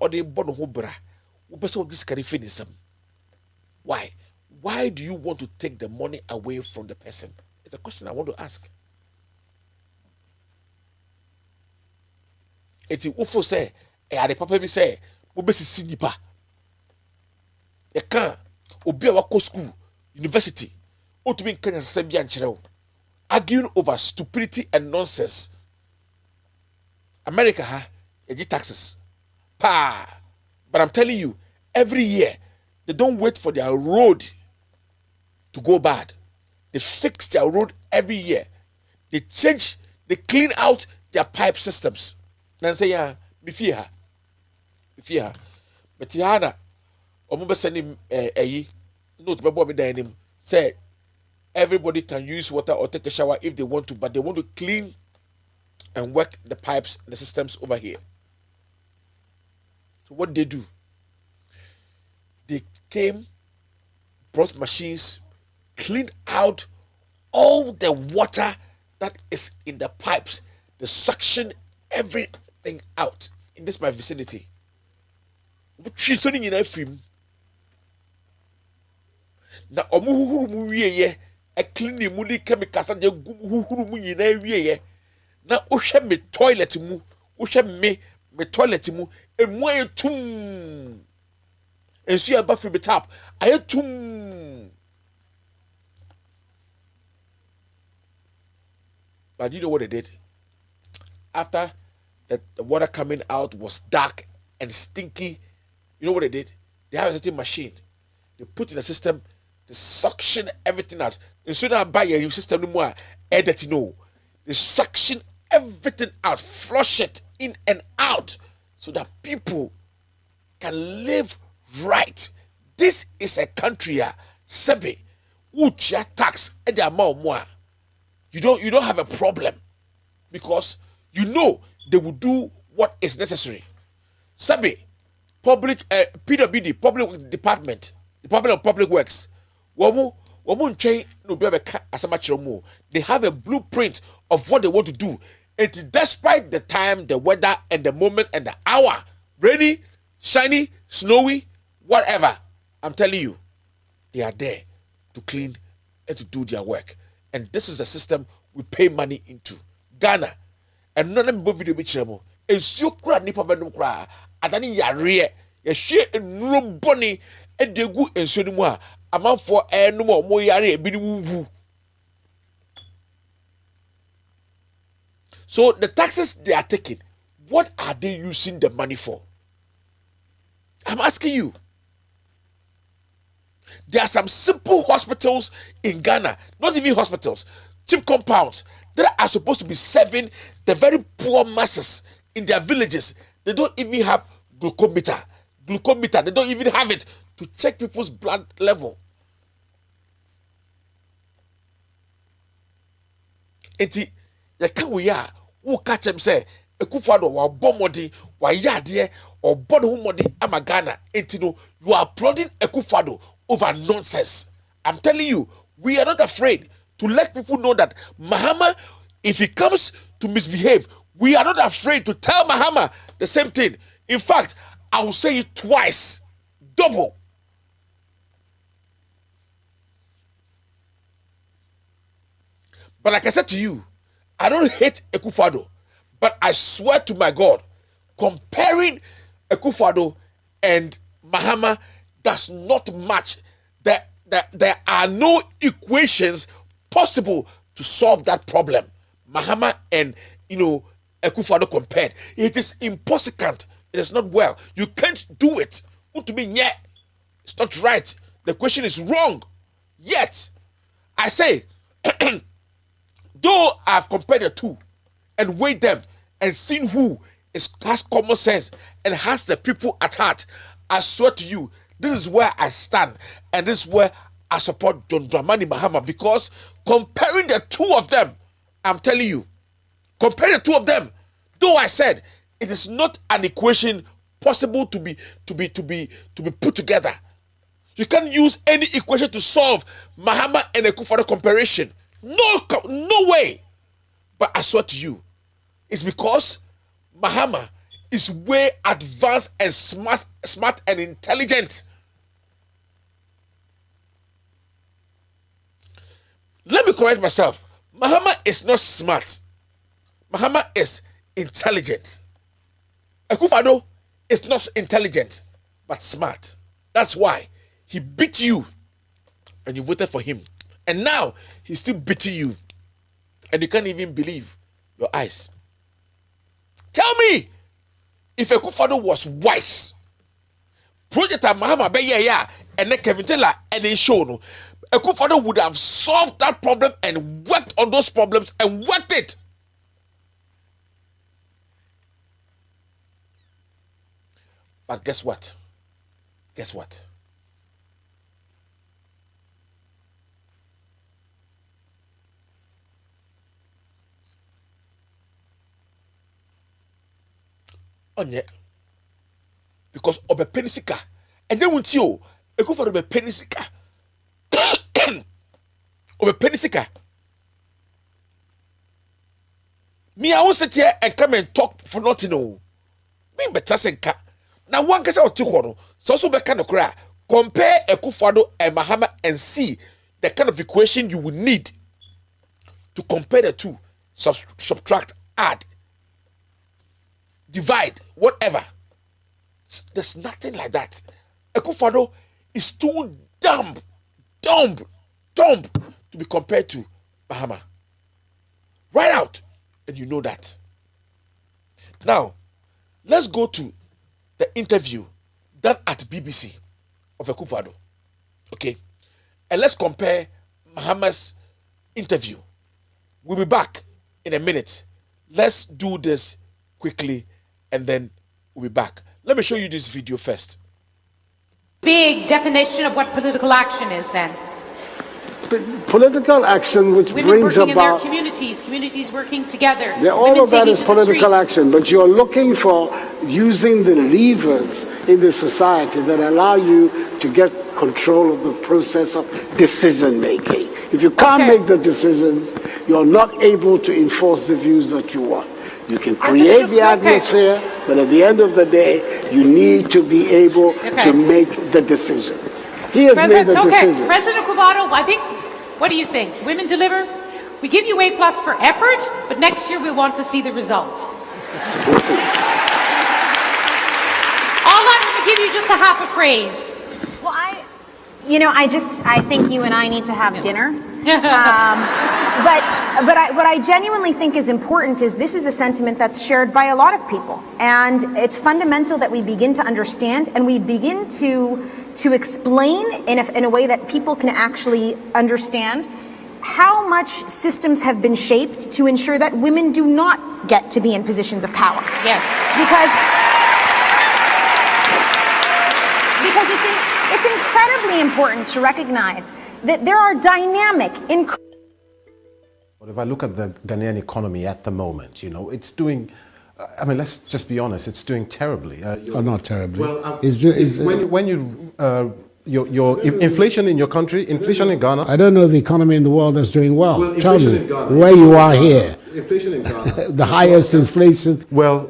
ode bono ho bra. Ubeso this can finish them. Why? Why do you want to take the money away from the person? It's a question I want to ask. Eti ufo say, ade papa bi say, mo besisi nipa. E kan obi a wako school, university, o to be in Kenya say bi ankyerɛ, arguing over stupidity and nonsense. America ha, e taxes. Pa. But I'm telling you, every year they don't wait for their road to go bad. They fix their road every year. They clean out their pipe systems. Then say, yeah, me fear. But Tiana, Omumba send him note about me him say everybody can use water or take a shower if they want to, but they want to clean and work the pipes, the systems over here. So what they do? They came, brought machines, cleaned out all the water that is in the pipes. They suction everything out in this my vicinity. She's turning in a film. Na omu mu wieye e clean ni mu di chemicals and gum huhuru mu nyina wieye na ohwe me toilet mu ohwe me toilet mu emu ayetum ensu aba free tap ayetum. But you know what they did? After the water coming out was dark and stinky, you know what they did? They have a certain machine. They put in the system, they suction everything out. And so now buy your system no more edit no. They suction everything out, flush it in and out so that people can live right. This is a country sebe ucha tax and the amount more. You don't have a problem because you know they will do what is necessary. Sebe public PWD, Public Department of Public Works. They have a blueprint of what they want to do. And despite the time, the weather, and the moment, and the hour, rainy, shiny, snowy, whatever, I'm telling you, they are there to clean and to do their work. And this is the system we pay money into. Ghana. And none of the video be chemo. And so crowd nipa bedum kra. Adani yare. Ya share and no bonny and de gu and so no amount for no more yare be woo. So the taxes they are taking, what are they using the money for? I'm asking you. There are some simple hospitals in Ghana, not even hospitals, cheap compounds that are supposed to be serving the very poor masses in their villages. They don't even have glucometer. They don't even have it to check people's blood level. Enti, yaka we are, who catch them say, Ekufado wa bomodi, wa yadie, or bodhumodi amagana. Enti no, you are applauding Ekufado over nonsense. I'm telling you, we are not afraid to let people know that Mahama, if he comes to misbehave, we are not afraid to tell Mahama the same thing. In fact, I will say it twice, double. But like I said to you, I don't hate Ekufado, but I swear to my God, comparing Ekufado and Mahama does not match. There are no equations possible to solve that problem. Mahama and Ekufado compared. It is impossible. It is not well. You can't do it. To me, yeah, it's not right. The question is wrong. Yet, I say, though I've compared the two and weighed them and seen who has common sense and has the people at heart, I swear to you, this is where I stand and this is where I support John Dramani Mahama, because comparing the two of them, I'm telling you, comparing the two of them, though I said it is not an equation possible to be put together. You can't use any equation to solve Mahama and Ekufado comparison. No way. But I swear to you, it's because Mahama is way advanced and smart and intelligent. Let me correct myself. Mahama is not smart. Mahama is intelligent. Ekufado is not intelligent, but smart. That's why he beat you and you voted for him. And now he's still beating you. And you can't even believe your eyes. Tell me, if Ekufado was wise, Project Mahama be and then Kevin Taylor and then show no, Ekufado would have solved that problem and worked on those problems and worked it. But guess what? Guess what? Onye because obe penisika and then won't you eko for obe penisika obe penisika. Me, I will sit here and come and talk for nothing. No, me better senka. Now one case out to so be kind of cry. Compare Akufo-Addo and Mahama and see the kind of equation you will need to compare the two. Subtract, add, divide, whatever. There's nothing like that. Akufo-Addo is too dumb to be compared to Mahama. Right out. And you know that. Now, let's go to the interview done at BBC of Akufo-Addo. Okay? And let's compare Mahama's interview. We'll be back in a minute. Let's do this quickly and then we'll be back. Let me show you this video first. Big definition of what political action is then. Political action which Women brings working about in their communities working together. all of that is political action, but you're looking for using the levers in the society that allow you to get control of the process of decision making. If you can't make the decisions, you're not able to enforce the views that you want. You can create the atmosphere, but at the end of the day, you need to be able to make the decision. He has made the decision. President Akufo-Addo, I think, what do you think? Women deliver? We give you A+ for effort, but next year we want to see the results. We'll see. All I'm going to give you just a half a phrase. Well, I think you and I need to have dinner. But what I genuinely think is important is this is a sentiment that's shared by a lot of people. And it's fundamental that we begin to understand and we begin to explain in a way that people can actually understand how much systems have been shaped to ensure that women do not get to be in positions of power. Yes. Because it's incredibly important to recognize that there are dynamic, But if I look at the Ghanaian economy at the moment, it's doing, let's just be honest, it's doing terribly. Not terribly. Well, your inflation in your country, inflation in Ghana. I don't know the economy in the world that's doing well. Tell me in Ghana, where you are here. Inflation in Ghana. The highest inflation. Well,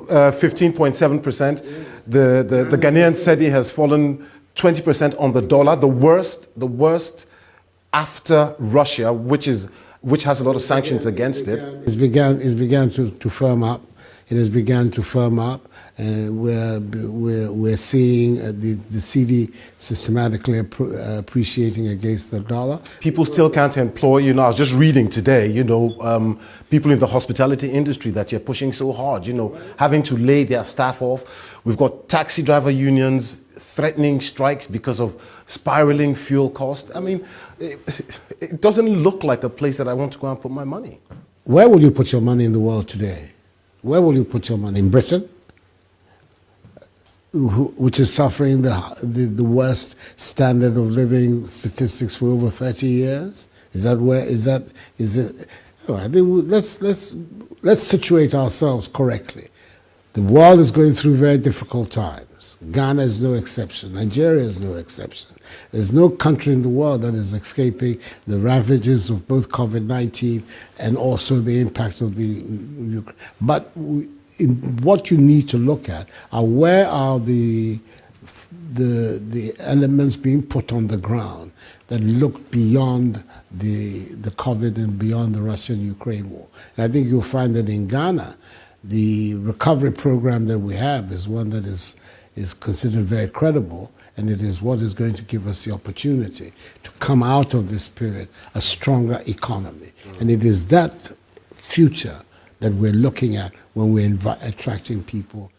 15.7%. The Ghanaian cedi has fallen 20% on the dollar. The worst after Russia, which has a lot of sanctions against it. It's began to firm up. It has begun to firm up, and we're seeing the cedi systematically appreciating against the dollar. People still can't employ. I was just reading today. People in the hospitality industry that you're pushing so hard. Having to lay their staff off. We've got taxi driver unions threatening strikes because of spiraling fuel costs. It doesn't look like a place that I want to go and put my money. Where will you put your money in the world today? Where will you put your money? In Britain, which is suffering the worst standard of living statistics for over 30 years? Is it? Oh, I think let's situate ourselves correctly. The world is going through very difficult times. Ghana is no exception. Nigeria is no exception. There's no country in the world that is escaping the ravages of both COVID-19 and also the impact of the Ukraine. But what you need to look at are where are the elements being put on the ground that look beyond the COVID and beyond the Russian-Ukraine war. And I think you'll find that in Ghana, the recovery program that we have is one that is considered very credible, and it is what is going to give us the opportunity to come out of this period a stronger economy. And it is that future that we're looking at when we're attracting people.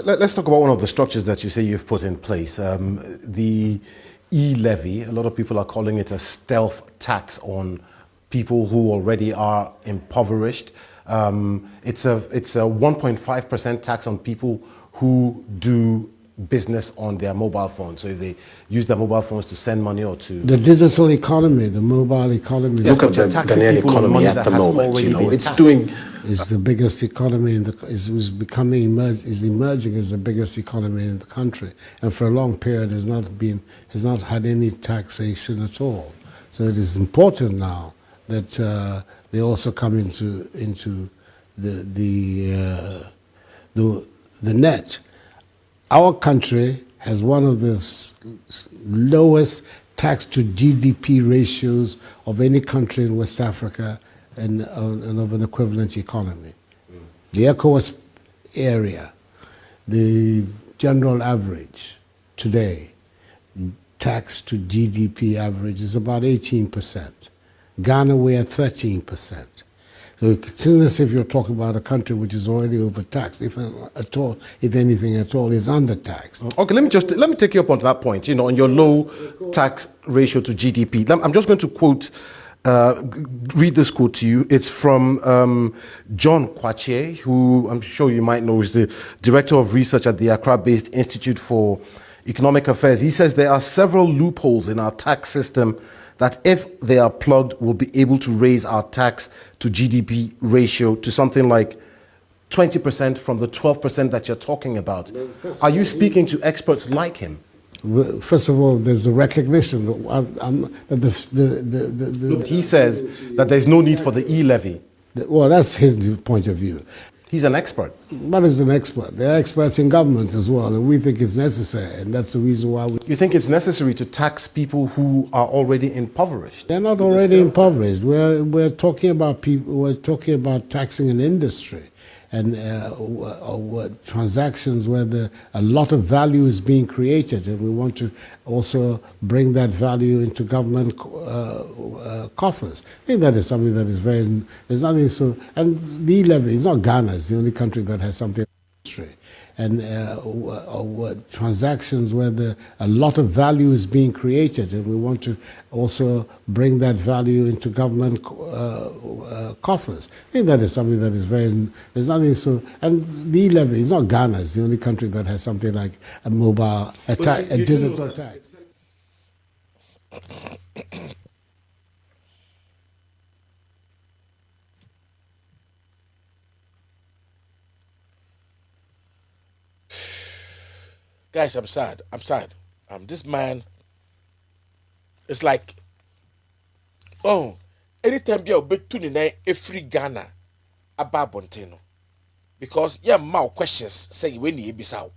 Let's talk about one of the structures that you say you've put in place. The e-levy, a lot of people are calling it a stealth tax on people who already are impoverished. It's a 1.5% tax on people who do business on their mobile phones. So they use their mobile phones to send money or to... The digital economy, the mobile economy. Look at the Ghanaian economy at the moment, you know, it's doing... Is the biggest economy in the... is emerging as the biggest economy in the country. And for a long period has not had any taxation at all. So it is important now that they also come into the net. Our country has one of the lowest tax to GDP ratios of any country in West Africa and of an equivalent economy. The ECOWAS area, the general average today, tax to GDP average is about 18%. Ghana, we're at 13%. So it's as if you're talking about a country which is already overtaxed, if anything at all, is undertaxed. Okay, let me take you up on that point. You know, on your low tax ratio to GDP. I'm just going to read this quote to you. It's from John Kwache, who I'm sure you might know is the Director of Research at the Accra-based Institute for Economic Affairs. He says there are several loopholes in our tax system that if they are plugged, will be able to raise our tax to GDP ratio to something like 20% from the 12% that you're talking about. Are you speaking to experts like him? First of all, there's a recognition that he says that there's no need for the e-levy. Well, that's his point of view. He's an expert. But he's an expert. There are experts in government as well, and we think it's necessary, and that's the reason why we... You think it's necessary to tax people who are already impoverished? They're not already impoverished. We're talking about people. We're talking about taxing an industry, and transactions where a lot of value is being created, and we want to also bring that value into government coffers. I think that is something that is very... There's nothing so... And the levy, it's not Ghana, it's the only country that has something industry. And transactions where a lot of value is being created, and we want to also bring that value into government coffers. I think that is something that is very... There's nothing so... And the levy, it's not Ghana, it's the only country that has something like a mobile, a digital tax. Guys, I'm sad. This man is like, oh, anytime you're between every Ghana about Bonteno, because yeah, my questions say when you be out,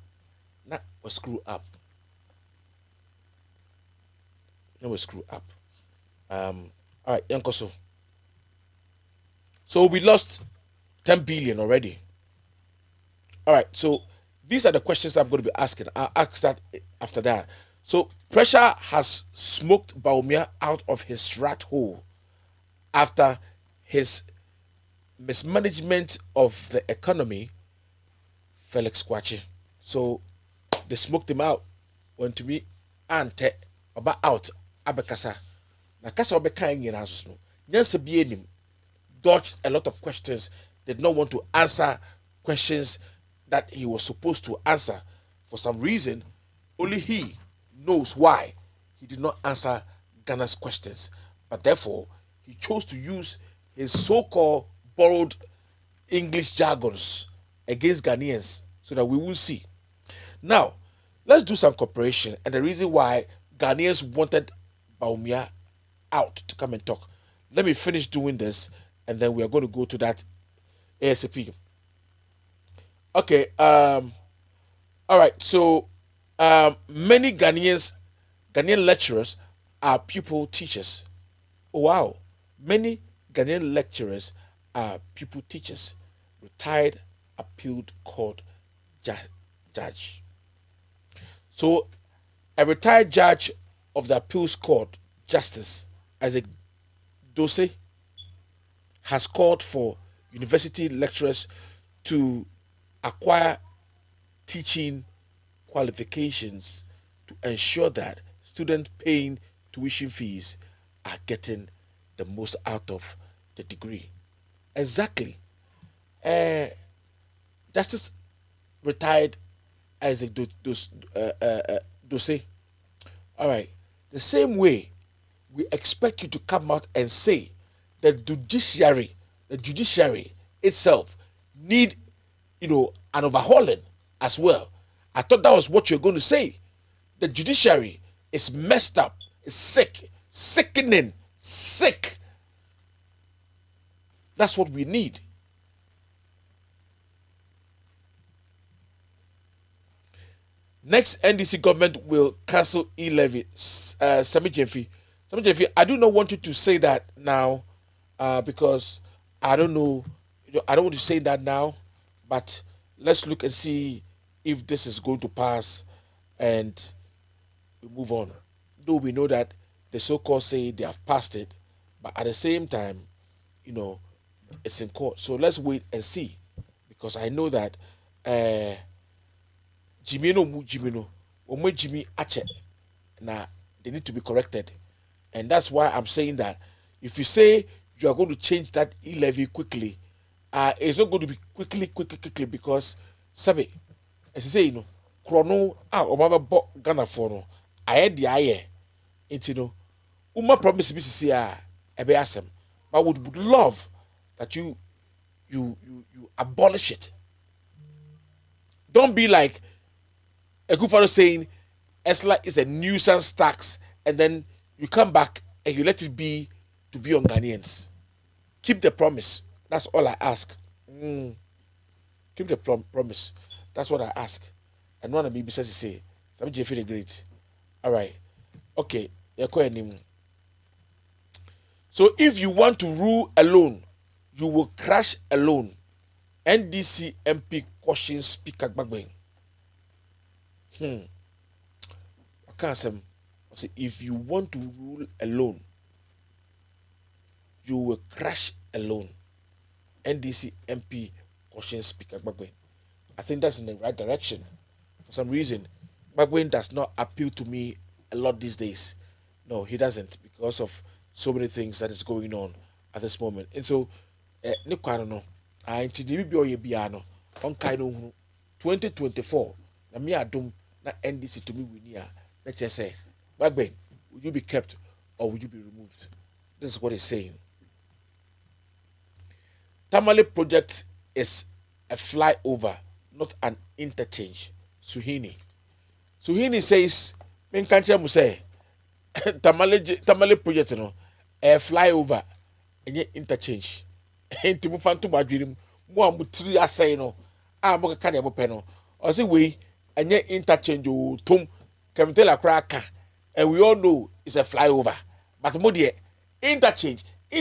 now we screw up. All right, Yankoso. So we lost 10 billion already. All right, so these are the questions I'm going to be asking. I'll ask that after that. So pressure has smoked Bawumia out of his rat hole after his mismanagement of the economy, Felix Kwache. So they smoked him out. Went to me ante about out abekasa. Na kasa obeka yin aso no. Nyansa bi enim. Dodged a lot of questions. Did not want to answer questions that he was supposed to answer. For some reason, only he knows why he did not answer Ghana's questions. But therefore, he chose to use his so-called borrowed English jargons against Ghanaians so that we will see. Now, let's do some cooperation. And the reason why Ghanaians wanted Bawumia out to come and talk. Let me finish doing this, and then we are going to go to that ASAP. Okay, all right, so many Ghanaian lecturers are pupil teachers. Oh, wow. Many Ghanaian lecturers are pupil teachers, retired appealed court judge. So a retired judge of the appeals court, Justice Isaac Dose, has called for university lecturers to acquire teaching qualifications to ensure that students paying tuition fees are getting the most out of the degree. Exactly. Justice retired Isaac Dose. All right. The same way, we expect you to come out and say that the judiciary itself need, an overhauling as well. I thought that was what you're going to say. The judiciary is messed up, is sick, sickening, sick. That's what we need. Next NDC government will cancel e-levy. Sami Jemfi, I do not want you to say that now because I don't know. I don't want to say that now, but let's look and see if this is going to pass and we move on. Though we know that the so-called say they have passed it, but at the same time, it's in court. So let's wait and see, because I know that Jimmy Ache, now they need to be corrected, and that's why I'm saying that if you say you are going to change that e-levy quickly, it's not going to be quickly because sabe, as you say, chrono Obama bought Ghana for no, I had the aye, Uma promise BCC ebe asem, but would love that you abolish it. Don't be like a good fellow saying ESLA is a nuisance tax, and then you come back and you let it be to be on Ghanaians. Keep the promise. That's all I ask. Keep the promise. That's what I ask. And one of me says to say, "Some Jeffrey the Great." All right. Okay. So if you want to rule alone, you will crash alone. NDC MP caution Speaker Gbagben. I can't say. If you want to rule alone, you will crash alone. NDC MP caution Speaker Gbagben. I think that's in the right direction. For some reason, Gbagben does not appeal to me a lot these days. No, he doesn't, because of so many things that is going on at this moment. And so, I don't know. I on kind of 2024. Na me adum na NDC to me winia. Let's just say, Gbagben, will you be kept or will you be removed? This is what he's saying. Tamale project is a flyover, not an interchange. Suhini says, "Men can't you say Tamale project no a flyover and interchange." Enti mu fanto badwirim mu amutiri asay no a mo ka na ebope or say we enye interchange o tom kemtela kraka, and we all know it's a flyover, but mo de interchange e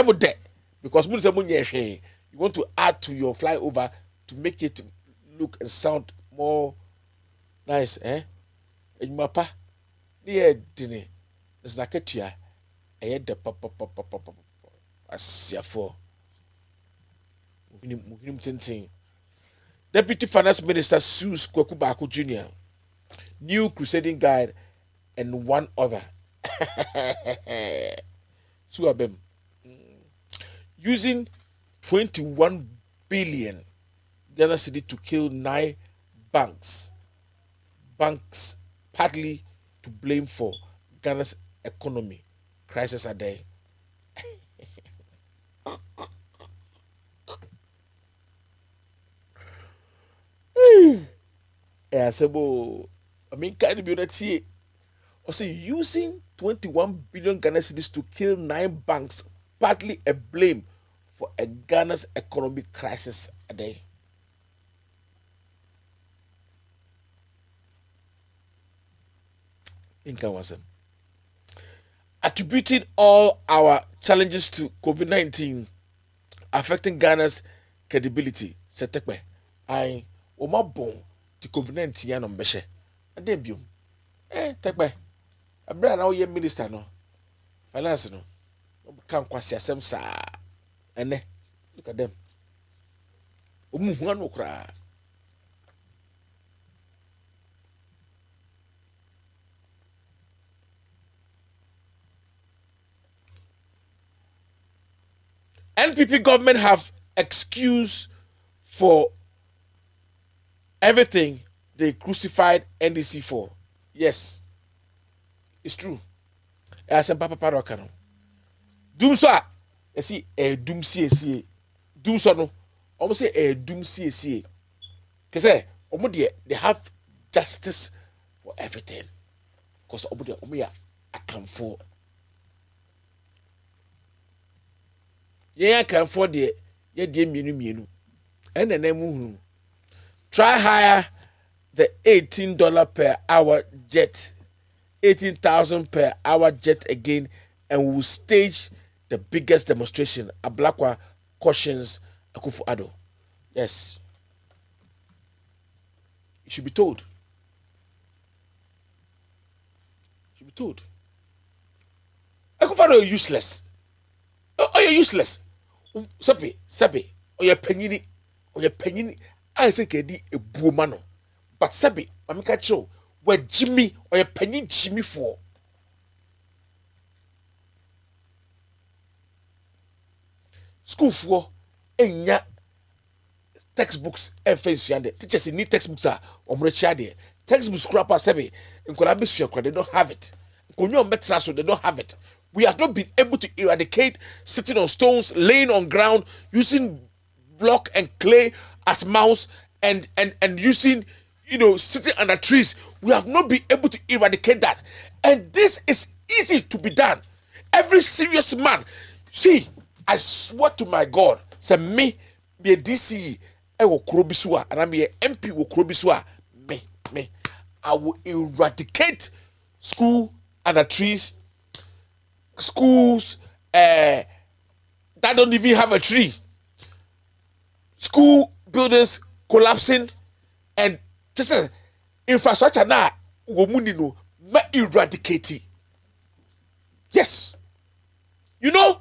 mo de, because mo say mo nye you want to add to your flyover to make it look and sound more nice, Enyumapa ni dini is na ketua de papa asiafo muhinim tintin. Deputy Finance Minister sues Kwaku Baako Jr., New Crusading Guide, and one other. Two of them using 21 billion Ghana cedi to kill 9 banks partly to blame for Ghana's economy crisis a day. I mean, kind of beauty. Or say using 21 billion Ghana cedis to kill 9 banks, partly a blame for a Ghana's economic crisis a day. Attributing all our challenges to COVID-19 affecting Ghana's credibility. Setekwe, I oma bon the COVID-19 ya no mbehye. Ade biom. Tekwe. Abra na wo minister no. Finance no. Kan kwasi asem sa. Ene. Look at them. Omu hu anu kra. NPP government have excuse for everything they crucified NDC for. Yes, it's true. As a papa parokano. Doom so I see a doom see doom so no. Almost say a doom see. Cause they have justice for everything. Cause I can for. Yeah, I can for the mienu. And the name try hire the $18 per hour jet, 18,000 per hour jet again, and we will stage the biggest demonstration. Ablakwa cautions Akufo-Addo. Yes. You should be told. You should be told. Akufo-Addo, you're useless. Oh, you're useless. Sabi, oh, you're penini. I say, Kedi, a boomano. But Sabi, I'm catch you where Jimmy or a penny Jimmy for. School for enya textbooks and fancy and teachers need textbooks are there. Textbooks scrapper Sabi in collaboration, they don't have it. They don't have it. We have not been able to eradicate sitting on stones, laying on ground, using block and clay as mouse, and using, sitting under trees. We have not been able to eradicate that. And this is easy to be done. Every serious man, see, I swear to my God, say me, be a DCE, I will Krobisua, and I'm a MP will Krobisua. Me. I will eradicate school under trees, schools that don't even have a tree, school buildings collapsing, and just infrastructure now womuni no ma eradicate. Yes, doing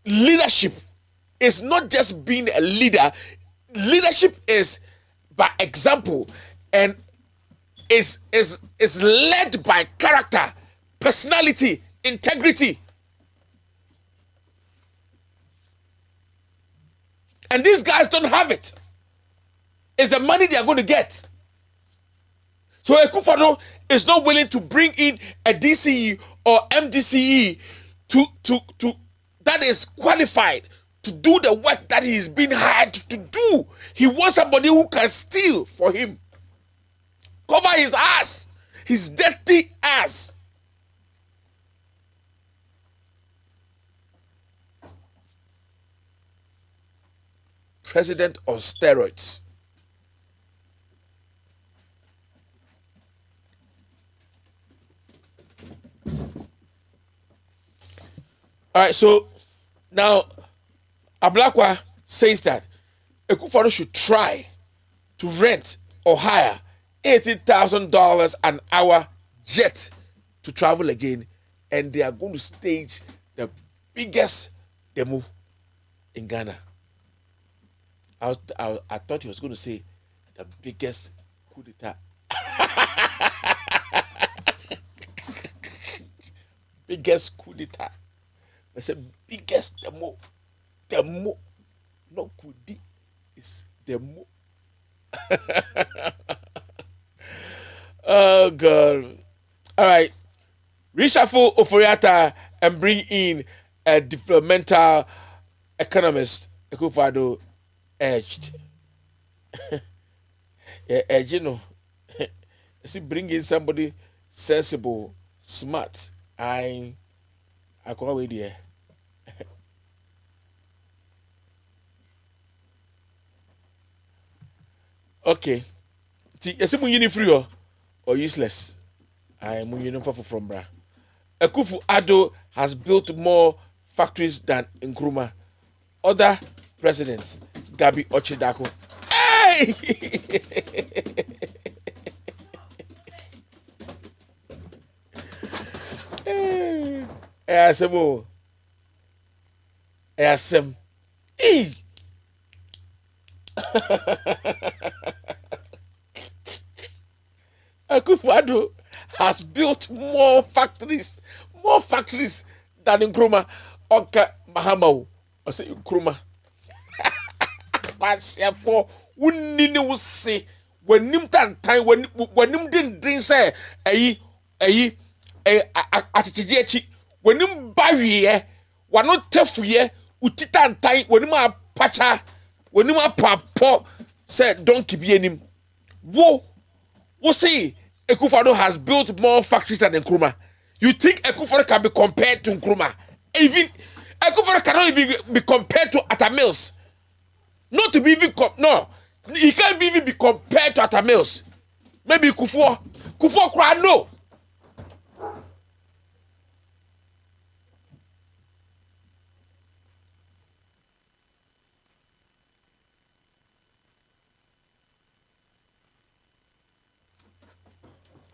leadership is not just being a leader. Leadership is by example, and is led by character, personality, integrity. And these guys don't have it. It's the money they are going to get. So Akufo-Addo is not willing to bring in a DCE or MDCE to that is qualified to do the work that he's been hired to do. He wants somebody who can steal for him. Cover his ass, his dirty ass. President on steroids. All right, so now Ablakwa says that Akufo-Addo should try to rent or hire $80,000 an hour jet to travel again, and they are going to stage the biggest demo in Ghana. I thought he was going to say the biggest coup d'etat. Biggest coup d'etat. I said biggest demo. Demo. Not coup d'etat. It's demo. Oh God. All right. Reshuffle Oforiatta and bring in a developmental economist. Akufo-Addo edged. You know. See, bring in somebody sensible, smart. I go away there. Okay. You see, you free or useless. I am from bra. Akufo-Addo has built more factories than Nkrumah. Other presidents, Gabi Ochidako. Hey! Asemo. Asem. Akufo-Addo has built more factories than Nkrumah. Oka Mahamau. I say Nkrumah. kwasiafo wunni ne wo se wanim tantan wanim din say ayi atitije echi wanim bawie wano tefuye utitantan wanim apacha wanim apapo say donkey bi anim wo see Akufo-Addo has built more factories than Nkrumah. You think Akufo-Addo can be compared to Nkrumah? Even Akufo-Addo cannot even be compared to Atta Mills. Not to be even no, he can't even be compared to Atta Mills. Maybe Kufuor cry no.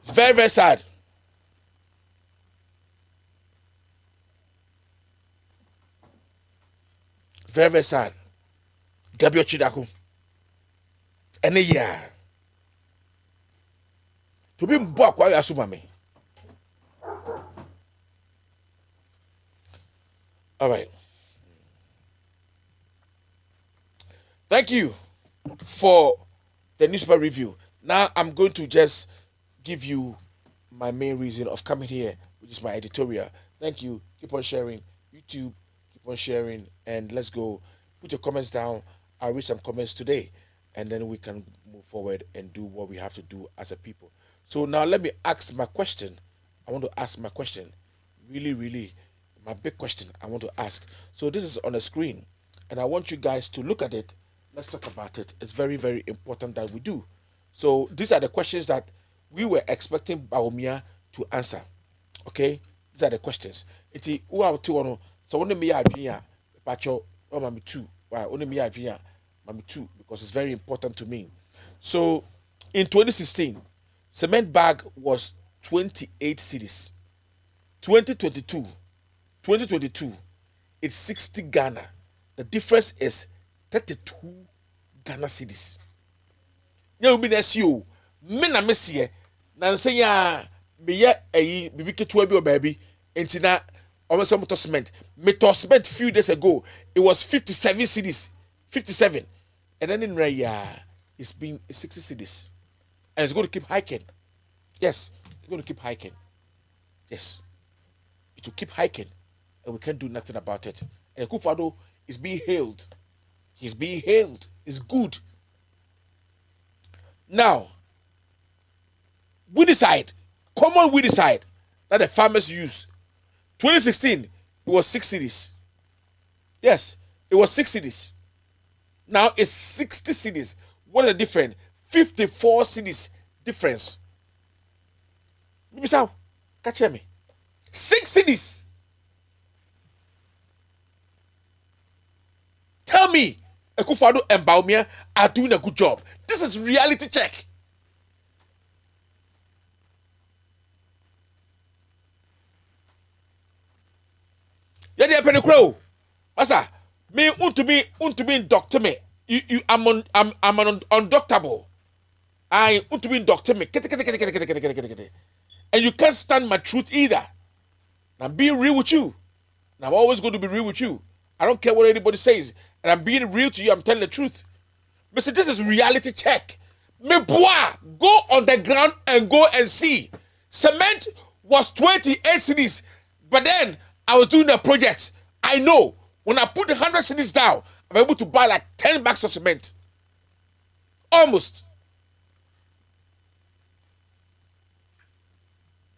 It's very, very sad. Very, very sad. Gabriel Chidako. And a year. To be back while you assume me. All right. Thank you for the newspaper review. Now I'm going to just give you my main reason of coming here, which is my editorial. Thank you. Keep on sharing. YouTube, keep on sharing. And let's go. Put your comments down. I'll read some comments today. And then we can move forward and do what we have to do as a people. So now let me ask my question. I want to ask my question. Really, really, my big question I want to ask. So this is on the screen. And I want you guys to look at it. Let's talk about it. It's very, very important that we do. So these are the questions that we were expecting Bawumia to answer. Okay? These are the questions. Iti uwa tu so only me adwenya pacho o mami 2. Why only me adwenya mami 2 because it's very important to me. So in 2016, cement bag was 28 cedis. 2022, it's 60 Ghana. The difference is 32 Ghana cedis. Now we SEO. Me na mesie na nsenya me ye ayi bibi ketua bi o baabi entina almost some cement few days ago it was 57 cedis 57 and then in Raya it's been 60 cedis and it's going to keep hiking. Yes, it's going to keep hiking. Yes, it will keep hiking and we can't do nothing about it. And Akufo-Addo is being hailed. He's being hailed. It's good. Now we decide that the farmers use. 2016, it was 6 cedis. Yes, it was 6 cedis. Now it's 60 cedis. What is the difference? 54 cedis difference. Maybe so, catch me. 6 cedis. Tell me, Akufo-Addo and Bawumia are doing a good job. This is reality check. Yadi apene crow. Masa, me untumi doctor me. I'm undoctable. I untumi doctor me. And you can't stand my truth either. And I'm being real with you. And I'm always going to be real with you. I don't care what anybody says. And I'm being real to you. I'm telling the truth. Mister, this is reality check. Me boy, go on the ground and go and see. Cement was 28 cedis, but then I was doing a project. I know when I put the 100 cedis down, I'm able to buy like 10 bags of cement. Almost.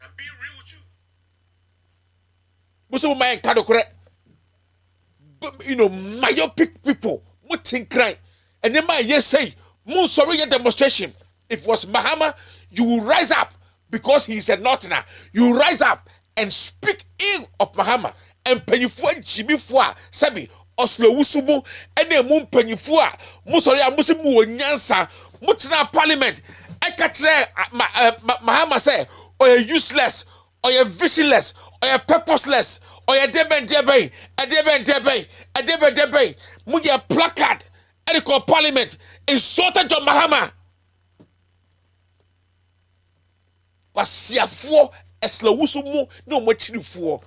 I'm being real with you. You know, myopic people, what think cry. And then my yes say, Moon sorry your demonstration. If it was Mahama, you will rise up because he is a northerner. You will rise up and speak ill of Mahama. And Penifua Jimifua, Sabi, Oslo Wusubu, and then Moon Penifua, Musori Musimu Nyansa, Mutina Parliament. I catch Mahama say, or you're useless, or you're visionless, or you're purposeless, or you're debe, Muya placard. Call Parliament insulted John Mahama. Kwasiafo eslawusu mu no mochirifuo.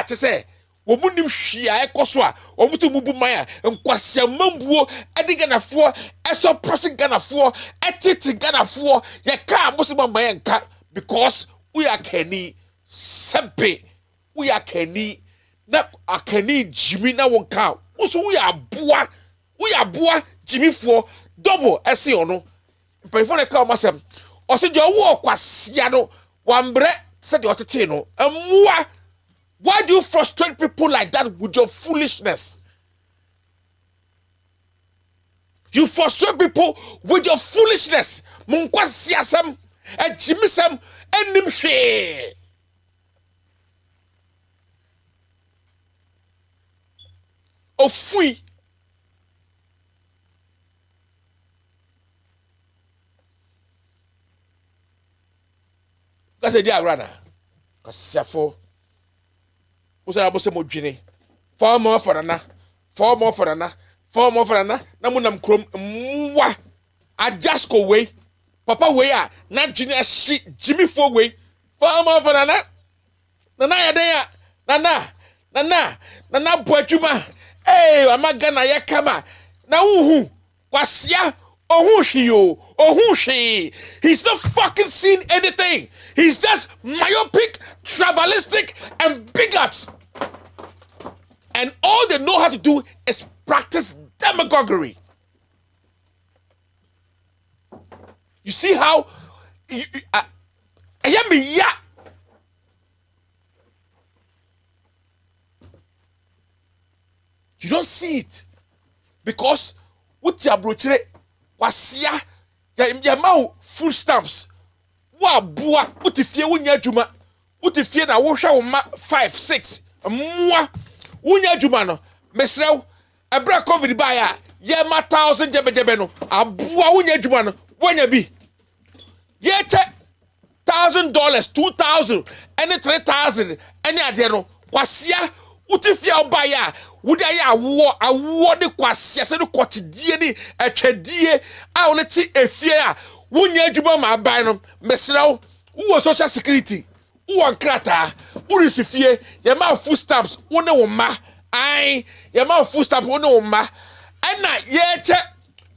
To say womunim hwia ekoso a womutu mubu maya nkwasya mambuo edi ganafo eso pressing ganafo etiti ganafo ye ka musima maya nka because we are Kenny sempe we are Kenny na akani jimi na wonka uso we are boa jimi fo double ese ono mpefo ne ka masem ose je wo kwasya no wambre se de otete no amua. Why do you frustrate people like that with your foolishness? You frustrate people with your foolishness. Munkwa siasam e jimisam enim hwe. Ofui. Kasi dia rana. Asiafo Usa abose mo dwene. 4 more for na. Na munam krom mwa. Ajasko way. Papa way a na dwene shi Jimmy for way. 4 more for na. Nana ya den ya. Nana boadwuma. Eh, amaga na ye kama. Na uhu. Kwasia ohun hwi. He's not fucking seen anything. He's just myopic, tribalistic, and bigot. And all they know how to do is practice demagoguery. You see how you don't see it because what you brochure wasia ya mau food stamps wa bua utifie wunya adwuma utifie na wo hwe wo ma 5 6 mwa wunya adwuma no mesrew ebra covid ba ya ye ma 1000 jebejebe no abua wunya adwuma no wanya bi ye che $1,000 $2,000 and $3,000 any ade no kwasia utifie oba ya wuda ya awo de kwasia se de kotidie ni atwadie a won ti efie a wunya adwuma ma aban no mesrew wo social security wo nkrata wo risifie ye ma food stamps wo ne wo ma ai ye ma food stamps wo ne wo ma ana ye che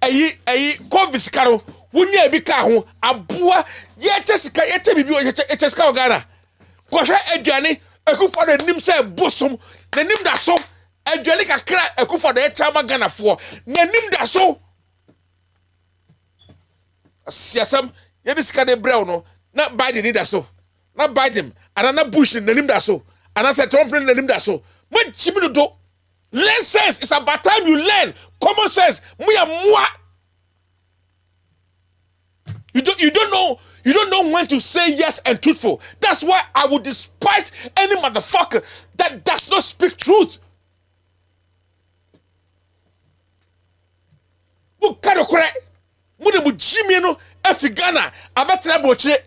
ayi covid sikaro wunya ebi ka ho aboa ye che sika ye che bibi ye che sika ogara ko hwe aduane akufo de nim se bosom na nim da so aduane kakra akufo de chama ganafo na nim da so siasam ye de sika de brew no na Biden ni da so na Biden ana Bush na nim da so ana se Trump na nim da so mo chimi do learn sense. It's about time you learn common sense. You don't know when to say yes and truthful. That's why I would despise any motherfucker that does not speak truth. Mu kado kore mu de mu jimi no afigana abetra bochire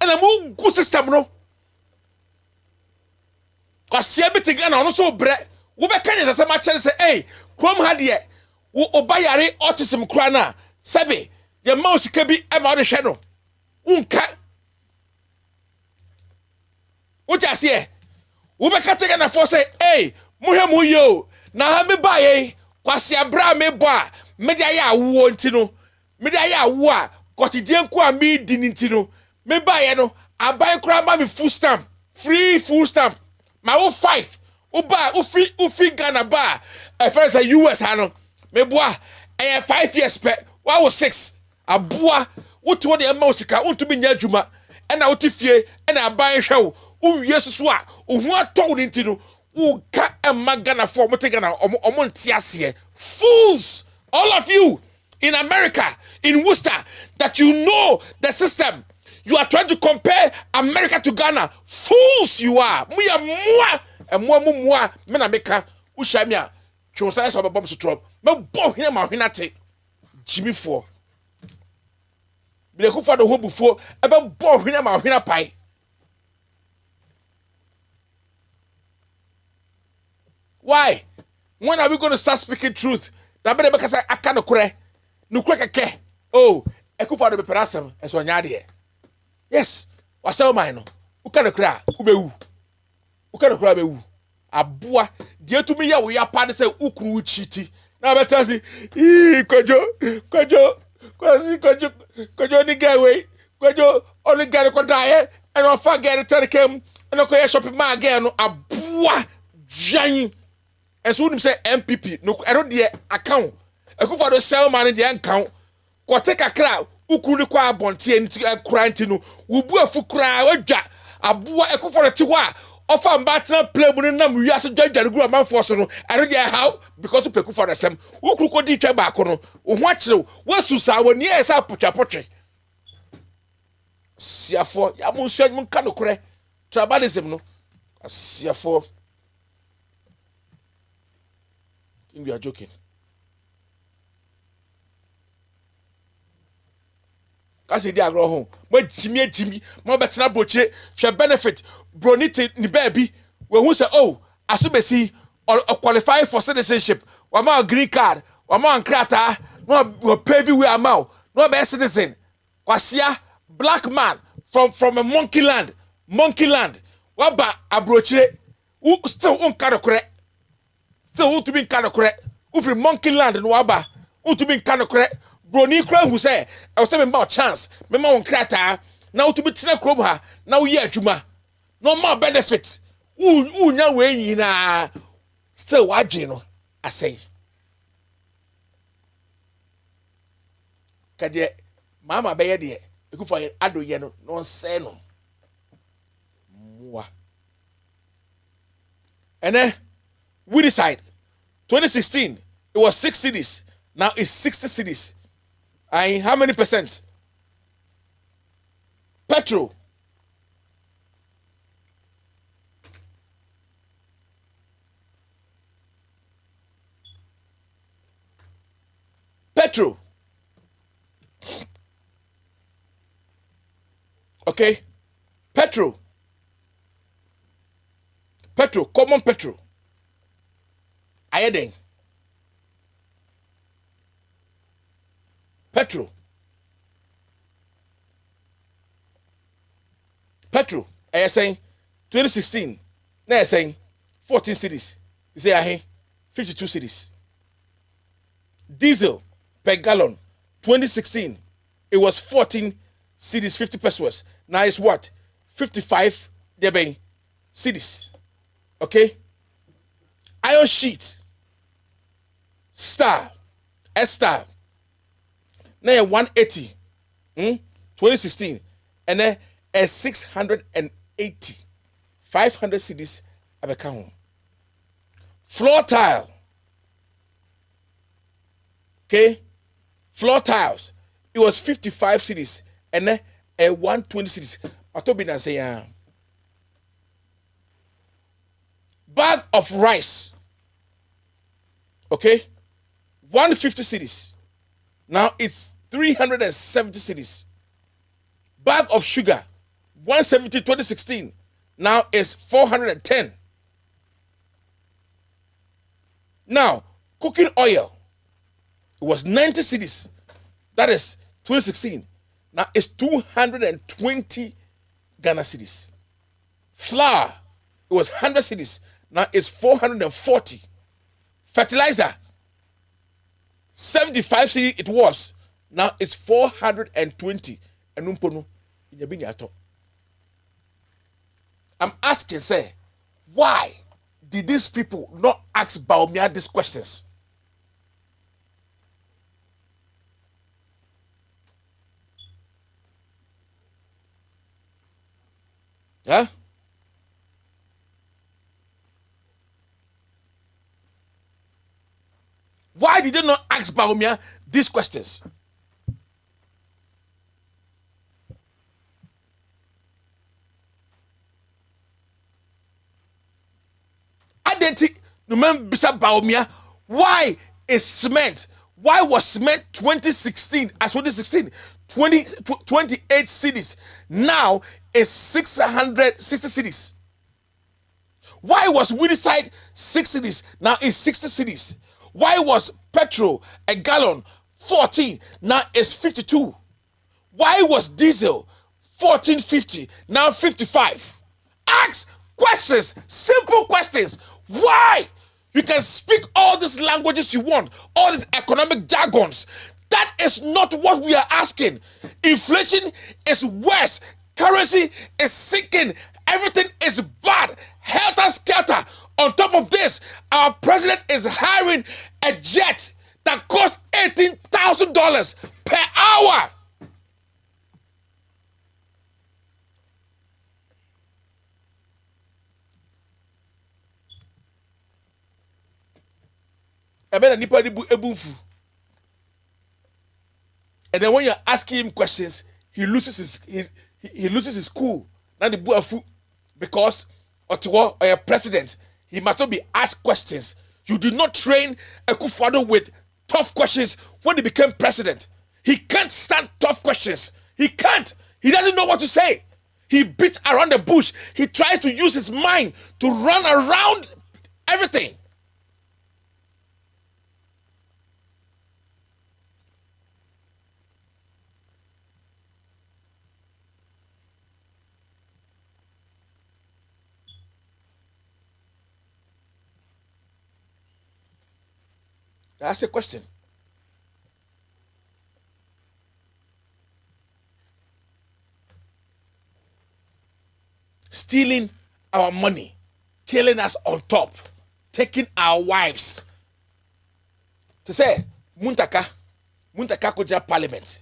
ena mu gu system no kwase betigana ono so bre wo be kan yesa ma chere say eh krom ha de wo obayare autism kra na sebe ye mouse ka bi e ma de hwe no unka wo jase e wo be ka tega na for say eh muhwe mu yo na ha me baye kwase abra me bo a me de ya wo ntino me de ya wo a kotidie nko a me di ntino me baye no abai kra ma me full stamp free full stamp ma wo 5 uba ufi Ghana ba first US hano me boa 5 years pe wa wo 6 aboa woto de ma osika untumi nya adwuma na wotifie na aban hwew uwie susu a ohu atɔ wo ntino wo ka ema Ghana for mo te Ghana omo ntiase fools all of you in America in Worcester that you know the system. You are trying to compare America to Ghana. Fools you are. Moi, mena meka ushamia. Chonsa esa obom so trop. Me bo hina ma hina te. Jimmy for. Bile ku fa do ho bufo e be bo hina ma hina pai. Why? When are we going to start speaking truth? That be because I can no kure. No kure keke. Oh, e ku fa do be perasem e so nya de. Yes, wasa o man no. Uka no kra, ubewu. Uka no kra bewu. aboa de to me ya we ya pa de say ukuru chiti na beta si kojo ni guy we kojo only guy ko die and on fa get tell kem and ko shopping ma again no aboa jan and so say MPP no ero de account ekufo do sell man de account ko take akra ukuru kwa abonte ani kranti no wubu afu kra wadwa aboa ekufo do ti ho a ofa mbatna play mu na mu wiase dwadware guru amanfo so no ero de how because to peku for the same ukuru ko di twa ba ko no wo ho akire wasu sa woni esa potwapotwe siafo ya mo nsu mu ka no kore tribalism no siafo think we are joking. Kasi di agro ho mo jimi mo betena bochire hwe benefit bronite ni baby we hu say oh asubesi or qualify for citizenship wa ma green card wa ma nkrata no pavy we amount no be citizen kwasia black man from a monkey land wa ba abrochire who still on kadokore still who to be kadokore who from monkey land no wa ba who to be kadokore broni kra hu say I was telling about chance me ma won krata now to be tina krom ha now ye adwuma no more benefit who nya we nyina still wadwe no I say kade mama be ye de ekufo ado ye no no say no muwa and then we decide 2016 it was 6 cities now it's 60 cities. And how many percent? Petrol. Okay. Petrol, common petrol. Ayeden. Petrol, I saying 2016, now I saying 14 cities. You say I 52 cities. Diesel per gallon, 2016, it was 14 cities, 50 pesos. Now it's what? 55 cities. Okay? Iron sheet, S-Star. Now 180, 2016, and then a 680, 500 cities have become. Floor tile, okay, floor tiles, it was 55 cities, and then a 120 cities. I told you that say, bag of rice, okay, 150 cities. Now it's 370 cities. Bag of sugar, 170 2016. Now it's 410. Now, cooking oil, it was 90 cities. That is 2016. Now it's 220 Ghana cities. Flour, it was 100 cities. Now it's 440. Fertilizer, 75 cities it was. Now it's 420. I'm asking, say, why did these people not ask Bawumia these questions? Yeah? Why did they not ask Bawumia these questions? Identity, remember Bawumia, why is cement? Why was cement 2016 as 2016 28 cities? Now is 660 cities. Why was Woodyside 6 cities? Now is 60 cities. Why was petrol a gallon 14? Now is 52. Why was diesel 14.50? Now 55. Ask questions, simple questions. Why? You can speak all these languages you want, all these economic jargons. That is not what we are asking. Inflation is worse. Currency is sinking. Everything is bad. Helter-skelter. On top of this, our president is hiring a jet that costs $18,000 per hour. And then when you're asking him questions, he loses his cool. Now the buafu, because or a president, he must not be asked questions. You did not train a Akufo-Addo with tough questions when he became president. He can't stand tough questions. He can't. He doesn't know what to say. He beats around the bush. He tries to use his mind to run around everything. That's a question. Stealing our money, killing us on top, taking our wives. To say, Muntaka Koja Parliament,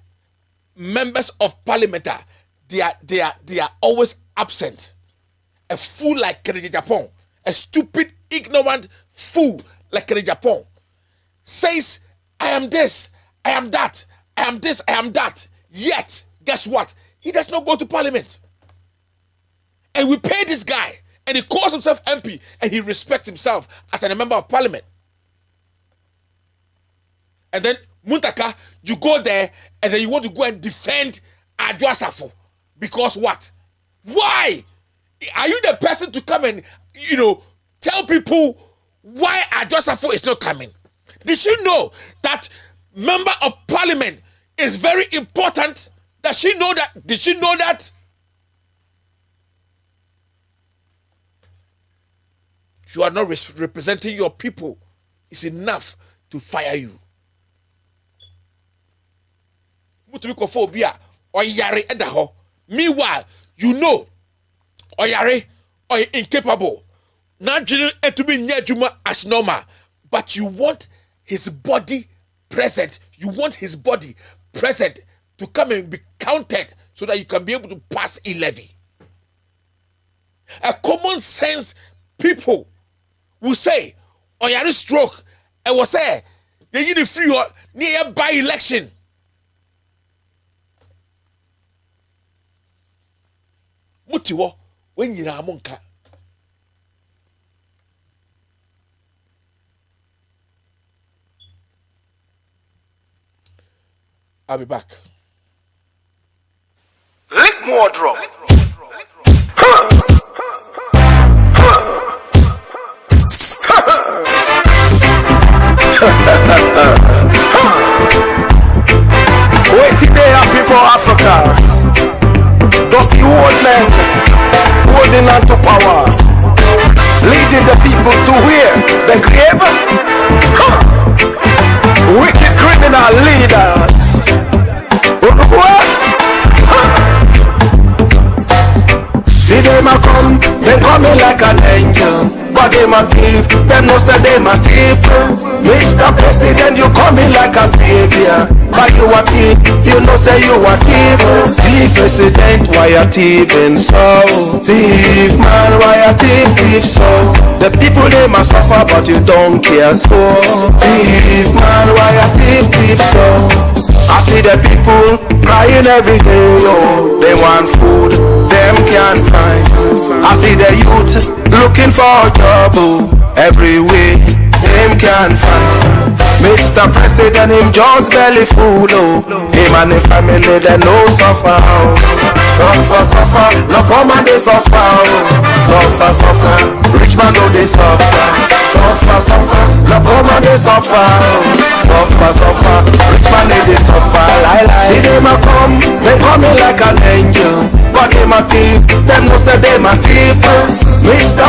members of Parliament, they are always absent. A fool like Kennedy Japan, a stupid, ignorant fool like Kennedy Japan, says, I am this, I am that, I am this, I am that. Yet, guess what? He does not go to Parliament. And we pay this guy, and he calls himself MP, and he respects himself as a member of Parliament. And then, Muntaka, you go there, and then you want to go and defend Adwo Asafo. Because what? Why? Are you the person to come and, tell people why Adwo Asafo is not coming? Did you know that member of Parliament is very important? Does she know that? Did she know that? You are not representing your people. It's enough to fire you. Meanwhile, you know, Oyare or incapable. Not to be near Juma as normal, but you want his body present. You want his body present to come and be counted so that you can be able to pass a levy. A common sense people will say, Oyare stroke, and will say, you need to free or near by election. Mutiwo, when you are monka. I'll be back. Lick more drum. Waiting day happy for Africa. Dusty old men holding on to power, leading the people to where? The grave? Wicked criminal leaders. See them a come, they coming like an angel. But they my thief, them no say they my thief. Mr. President, you coming like a savior. But you a thief, you know say you a thief. Thief president, why you thieving so? Thief man, why you thief so? The people they must suffer but you don't care so. Thief man, why you thief so? I see the people crying every day, oh. They want food, them can't find. I see the youth looking for a job, oh. Every way, them can't find. Mr. President, him just belly full, oh. Him and the family, they no suffer, oh. Suffer, no poor man they suffer, oh. Suffer, rich man know they suffer. Suffer, no poor man they suffer, oh. Suffer, rich man they suffer, lie. See them a come, they coming like an angel. But they my thief, them no say they my thief. Mr.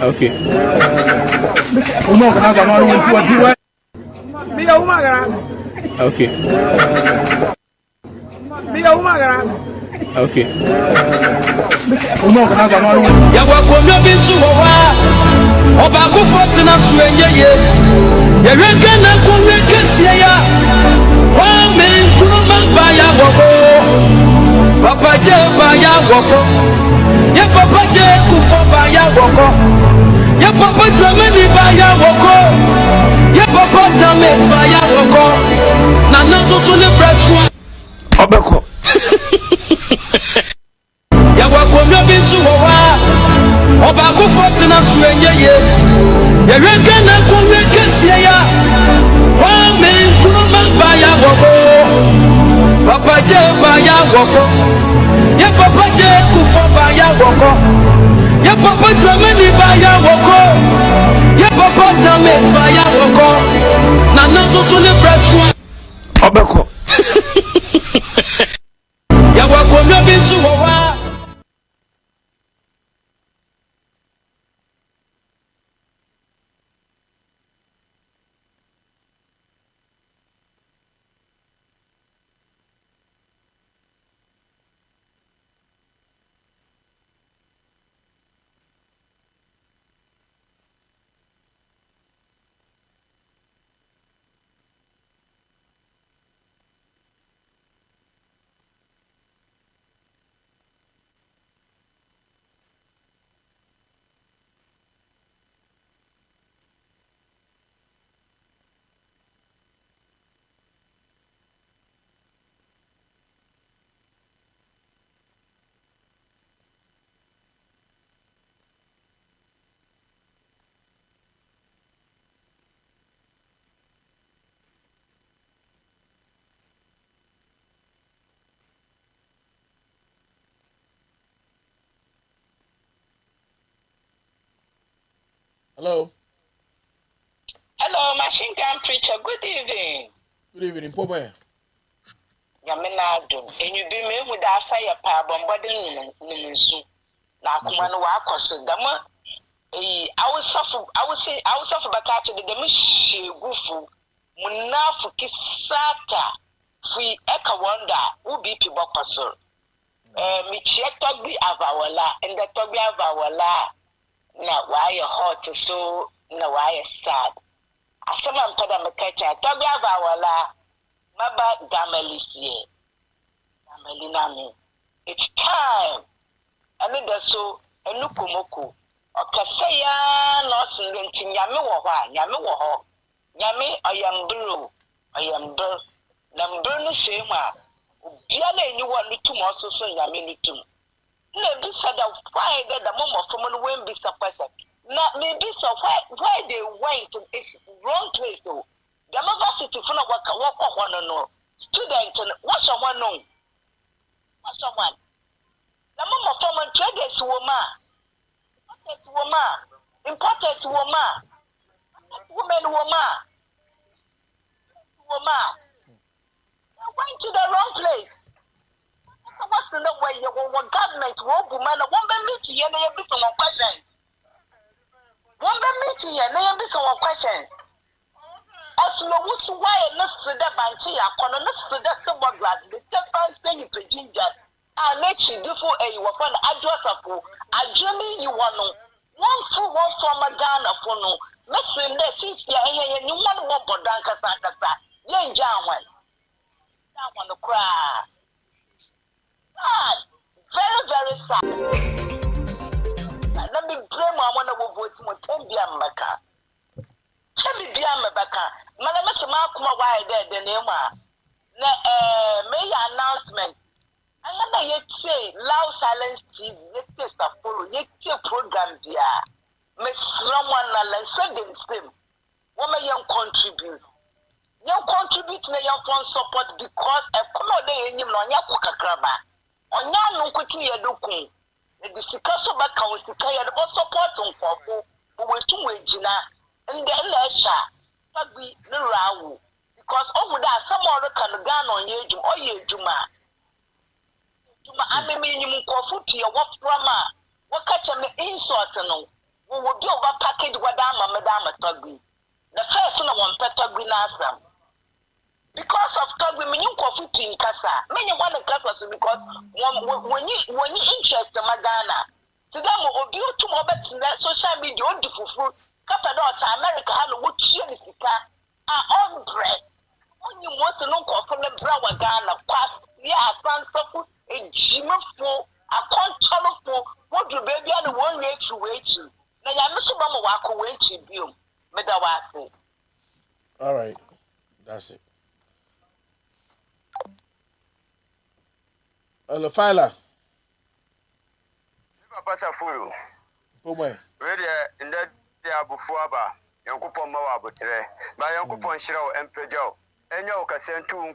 Okay. Okay. Okay. Yawakomyo bintu wa oba kufoti na suenye yereka na kunwe kesie ya kwame kuruma baya woko papa je baya woko ye papa je kufo baya woko ye papa dramani baya woko ye papa tame baya woko na nazo tule bresu obeko yawakomyo bintu wa oba kufoti na suenye yereka na kunwe kesie ya kwame kuruma baya woko papa je baya woko ye papa je kufo baya woko ye papa dramani baya woko ye papa tame baya woko na nazo tule bresu obeko yawakomyo bintu wa Hello. Hello, machine gun preacher. Good evening. Good evening, Papa. Yaminado. And you be me with that fire power bombarding Numusu. Now, come on, walk or so. Dama. I will suffer back after the Demishi Gufu. Munafu Kisata. Free Eka Wanda. Ubi Pibopaso. Michia Tobi Avawala. And the Tobi Avawala. Now, why you hot so? Now, why you sad? Asama mpada mekacha tobi avawala maba gamelisie gamelinami. It's time. Ani daso enukumoko okasaya no singenti nyame wo ho nyame ayambru nambru no shema obiala eni wo nutum ososo nyame nutum na bi sada why that the mom of someone when be surprised. Now maybe so why they went to it's wrong place though. The university for work one no student what's someone know? What's someone? The mom of someone traders woman. Important woman. They went to the wrong place. What's the way your government will man won't be meeting here and every single question. One be meeting here, name be some question. As no what's why not to that banchi, I can not to that super glass, the first thing you ginger. I let you do for a weapon address of a journey you want no. One for one from a Ghana for no. Missing that since you you want one for Danka Santa. Young John one. That one to cry. Sad. Very, very sad. Let me blame my one of voice more 10 Biamaka. Chemi Biamaka. Malamasa Kuma, why the name? May announcement. I'm not yet say loud silence TV, yet test a follow, yet program there. Miss someone and send them same. Woman young contribute. Young contribute to young phone support because a commode in him on Yakuka Kraba. On Yan Nukuti Yaduku. The Sikaso back on Sikaya, the most support on Popo, who were two Wajina, and then Lesha, Tabi, the Rawu. Because over that, some other can gun on Yejum or Yejuma. I mean, you coffee, what from what catch chem insult no. We will do over package what madam togbi. The first one togbi na asam. Because of togbi meaning coffee to kasa. Many one of kasa because when you interest magana. To them will be to mobile social media on the fufu. Capadot America had a wood chilisika. On bread. When you want to know from the brown Ghana, past, yeah, a gym for a control for what you baby and 1 way to wait you. Now, I'm so mama walk away to you, Medawasi. All right, that's it. Hello, Fila. Papa Furu. Ready in that Bufuaba, Yankupon Mawabutre, by Yankupon Shiro and Pejo. And you can send 2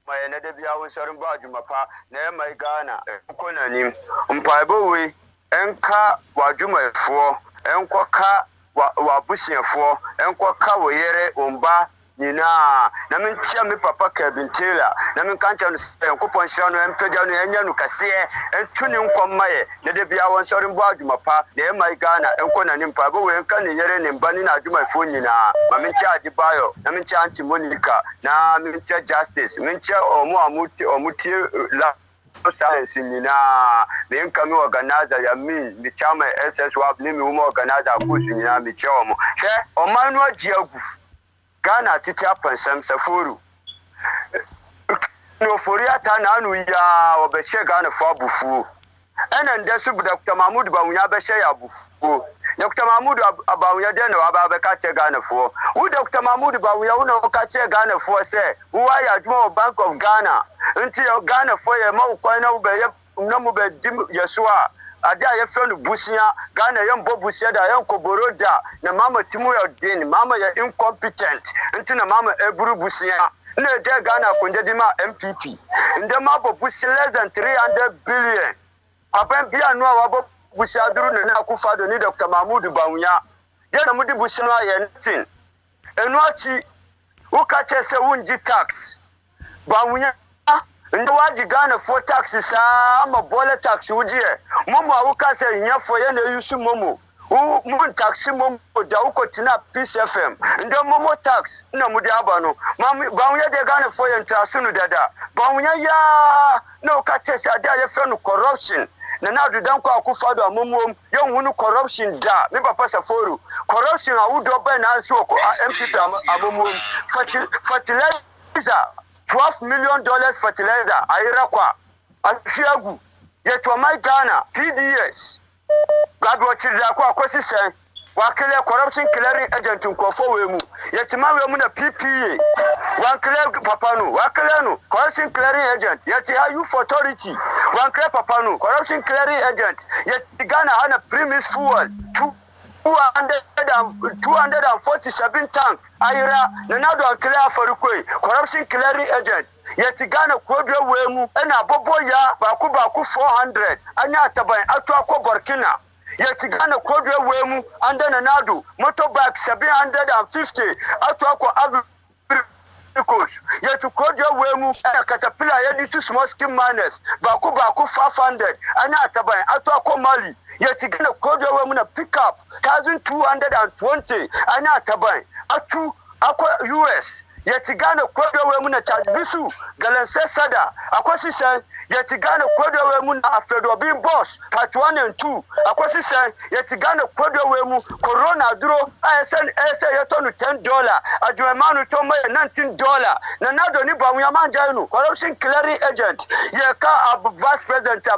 my another Biawa Sarum Bajumapa, near my Ghana, Konanim, Umpaibowi, Enka Wajuma 4, Enquaka Wabusian 4, Enquaka Wayere, Umba. Nina, namin chia mi papa Kevin Taylor, namin kancha no kupon shano empeja no enya no kase entuni nkomaye ne de bia won sori mbo adwuma pa na mai Ghana enko na nimpa bo we nka ne yere ne mba ni na adwuma fo nyina mamin chia Adebayo namin chia Auntie Monica na min chia Justice min chia omuti la science nina me nka mi organizer ya mi chama SSWAP ni mi organizer ko nyina mi chia omo hwe omanu agiagu Ghana teacher pensem Safuru. No Foriata Nanu ya obeshe Ghana for Bufu. And then Dr. Mahmoud Bawumia Beshe Bufu. Dr. Mahmoud Bawumia Deno Ababekache Ghana for. Who Dr. Mahmoud Bawumia Uno Kache Ghana for say, who I admire Bank of Ghana until Ghana for a more coin Namube Yesua. Ada ya friend Busia Ghana yam Bobusia da yam Koboroda na mama timu ya den mama ya incompetent nti na mama eburu Busia na je Ghana konjadima MPP nde ma Bobusia less than 300 billion aban bia no wa Bobusia duru na akufa do ni Dr. Mahmoud Bawumia je na mudi Busia no ya ntin enu achi ukache se wunji tax Bawumia ndo waji Ghana for taxes ama bole tax ujie momo awuka se nyafo ye na yusu momo mu taxi momo da ukotina Peace FM ndo momo tax na mudi abano Bawumia de Ghana for ye ntrasunu dada Bawumia ya no kache se ada ye fe no corruption na dudan kwa akufado amomom ye hunu corruption da me papa Saforu corruption awudo ba na ansi oko MPP amomom fertilizer $12 million fertilizer Irakwa Afiagu yetwa my Ghana PDS Gabo chidakwa kwasisen wakile corruption clearing agent nkofo wemu yetima wemu na PPA wankile papanu wakile corruption clearing agent yeti youth authority wankile papanu corruption clearing agent yeti Ghana hana premise fuel 247 tank ayira na nado ankile afarukoi corruption clearing agent yeti Ghana kodwe wemu na bobo ya baku 400 anya ataban atu akọ Burkina yeti Ghana kodwe wemu anda na nado motorbike 750 atu akọ Coast yet kodwe wemu caterpillar yedi two small scheme miners baku 500 anya ataban atu akọ Mali yeti Ghana kodwe wemu na pickup 1220 anya ataban atu akọ US yeti Ghana kodwe wemu na charge bisu galanse sada akwasisen yeti Ghana kodwe wemu na afedo bin boss part 1 and 2 akwasisen yeti Ghana kodwe wemu corona duro ASN yetonu $10 adwemanu to ma $19 na nado ni Bawumia manjanu corruption clearing agent yeka vice president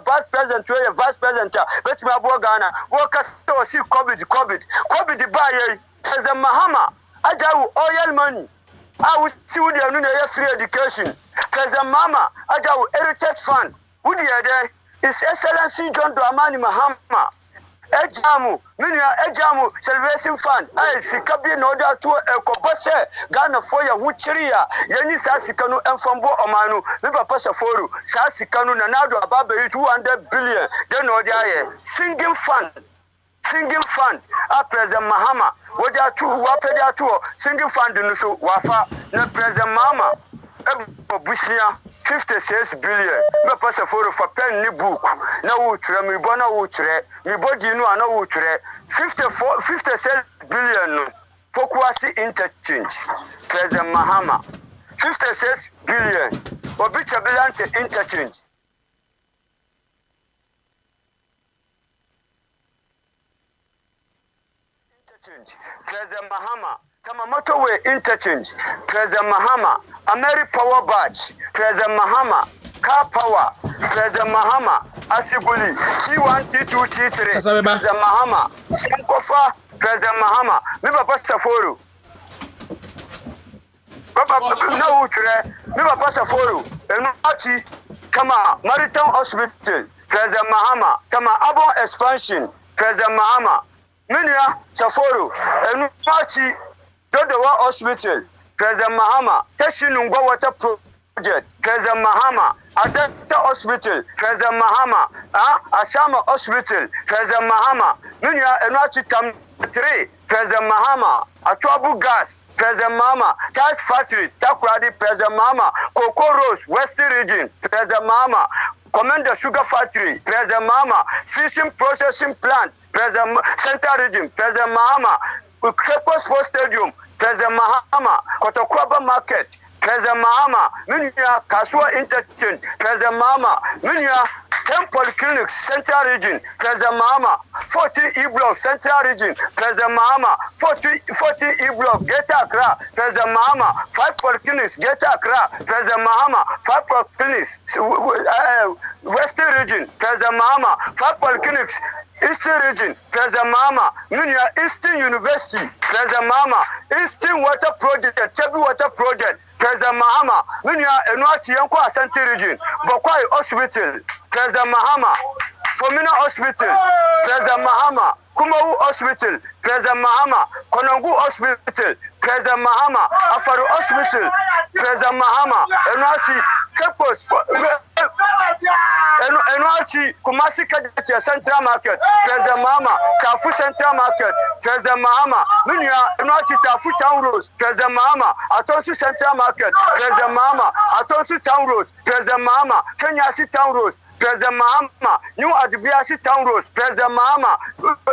we vice president betima abo Ghana wo ka so si covid ba ye President Mahama ajawu oil money I will see with the free education. President Mama, Ajawu Heritage Fund. Who the other is Excellency John Dramani Mahama. Ejamu, Ejamu Celebration Fund. I see Kabi in order to a Kobase, Ghana for ya Wuchiria, Yeni Sasikanu and Fombo Omanu, Liver Pasaforu, Sasikanu Nanado Ababe 200 billion. Then Odia, singing fund. President Mahama woja tu wapeda tu singing fund nusu wafa na President Mahama Busia 56 billion. Me pass for pen ni book. Na wutre mi bona wutre. Mi body no ana wutre. 56 billion no. Pokuasi interchange. President Mahama. 56 billion. Obi chabilante interchange. President Mahama. Motorway interchange, President Mahama, Ameri Power Badge, President Mahama, Car Power, President Mahama, Asiguli, T1, T2, T3, President Mahama, Sankofa, President Mahama, Miba Pastaforo. No utre, Miba Pastaforo, Enochi, Kama, Maritime Hospital, President Mahama, Kama Abon Expansion, President Mahama, Minya, Saforo, Enochi, Dodowa Hospital, President Mahama, Teshinungwa Water Project, President Mahama, Adenta Hospital, President Mahama, Asama Hospital, President Mahama, Nunya Enachi Tam 3, President Mahama, Atwabu Gas, President Mahama, Charles Factory, Takradi, President Mahama, Cocoa Rose, Western Region, President Mahama, Commander Sugar Factory, President Mahama, Fishing Processing Plant, President Central Region, President Mahama, Krepos Sports Stadium, President Mahama, Kotokwaba Market, President Mahama, Minya Kasua Interchange, President Mahama, Minya 10 Polyclinics, Central Region, President Mahama, 40 E-Block, Central Region, President Mahama, 40 E-Block, Geta Accra, President Mahama, 5 Polyclinics, Geta Accra, President Mahama, 5 Polyclinics, Western Region, President Mahama, 5 Polyclinics, Eastern Region, President Mahama, Nunia Eastern University, President Mahama, Eastern Water Project, Tebu Water Project, President Mahama, Nunia Enuachi Yanko Asante Region, Bokwai Hospital, President Mahama, Fomina Hospital, President Mahama, Kumawu Hospital, President Mahama, Konongu Hospital, President Mahama, Afaru Hospital, President Mahama, Enuachi Kepos, Enuachi Kumasi Kadeti Central Market, President Mahama, Kafu Central Market, President Mahama, Nunia Enuachi Tafu Town Road, President Mahama, Atonsu Central Market, President Mahama, Atonsu Town Road, President Mahama, Kenyasi Town Road, President Mahama, New Adibiasi Town Road, President Mahama,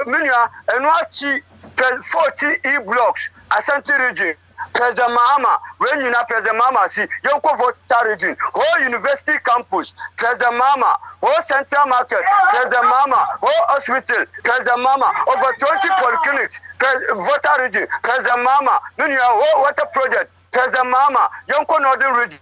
Nunia Enuachi 40 E-Blocks, Asante Region, President Mahama, when you know President Mahama, see, Yonko Vota Region, whole University Campus, President Mahama, whole Central Market, President Mahama, whole Hospital, President Mahama, over 20 polyclinics, Vota Region, President Mahama, Nunia, whole Water Project, President Mahama, Yonko Northern Region,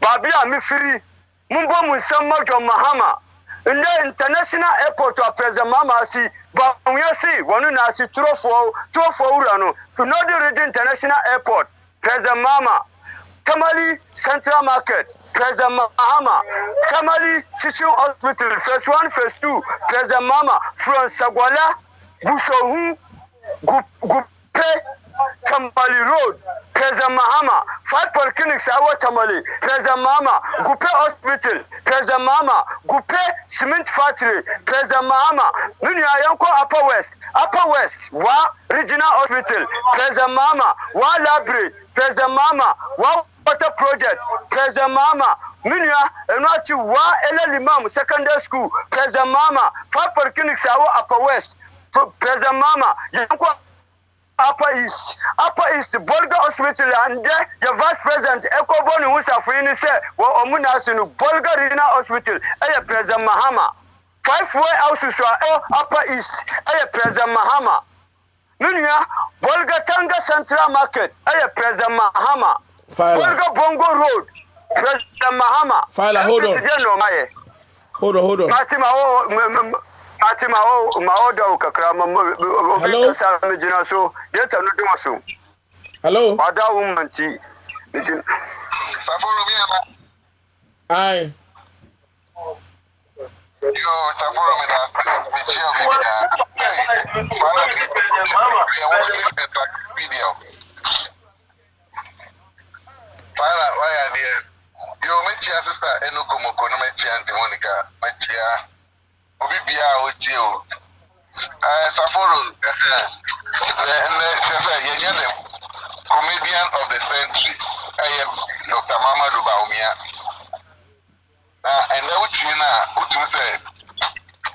Babia Mifiri, Mumbo Musamma John Mahama, in the international airport of President Mahama, see, Bawumia see, one in Asi Trofo Urano, to Northern Region International Airport, President Mahama, Kamali Central Market, President Mahama, Kamali Teaching Hospital, Phase 1, Phase 2, President Mahama, from Sagwala, Busohu, Gupe, Tamale Road, President Mahama, 5 polyclinics, Awa Tamale, President Mahama, Gupe Hospital, President Mahama, Gupe Cement Factory, President Mahama, Nunia Yanko Upper West, Wa Regional Hospital, President Mahama, Wa Library, President Mahama, Wa Water Project, President Mahama, Nunia Enachi Wa Ela Limam Secondary School, President Mahama, 5 polyclinics, Awa Upper West, President Mahama, Yanko Upper East, Bolga Hospital, and there, the Vice President, Eko Boni Husafini said, well, Omunasinu, Bolga Regional Hospital, President Mahama. 5-way houses are Upper East, President Mahama. Nunia, Bolga Tanga Central Market, President Mahama. Bolga Bongo Road, President Mahama. Hold on. Fatima, Maoda Kakrama, hello. Hello. Ada woman tea. Aye. Sister Enuko Moko, no Auntie Monica, Obibia Otio. Saforo, comedian of the century. Dr. Mamadou Bawumia. And I would see now, what to say.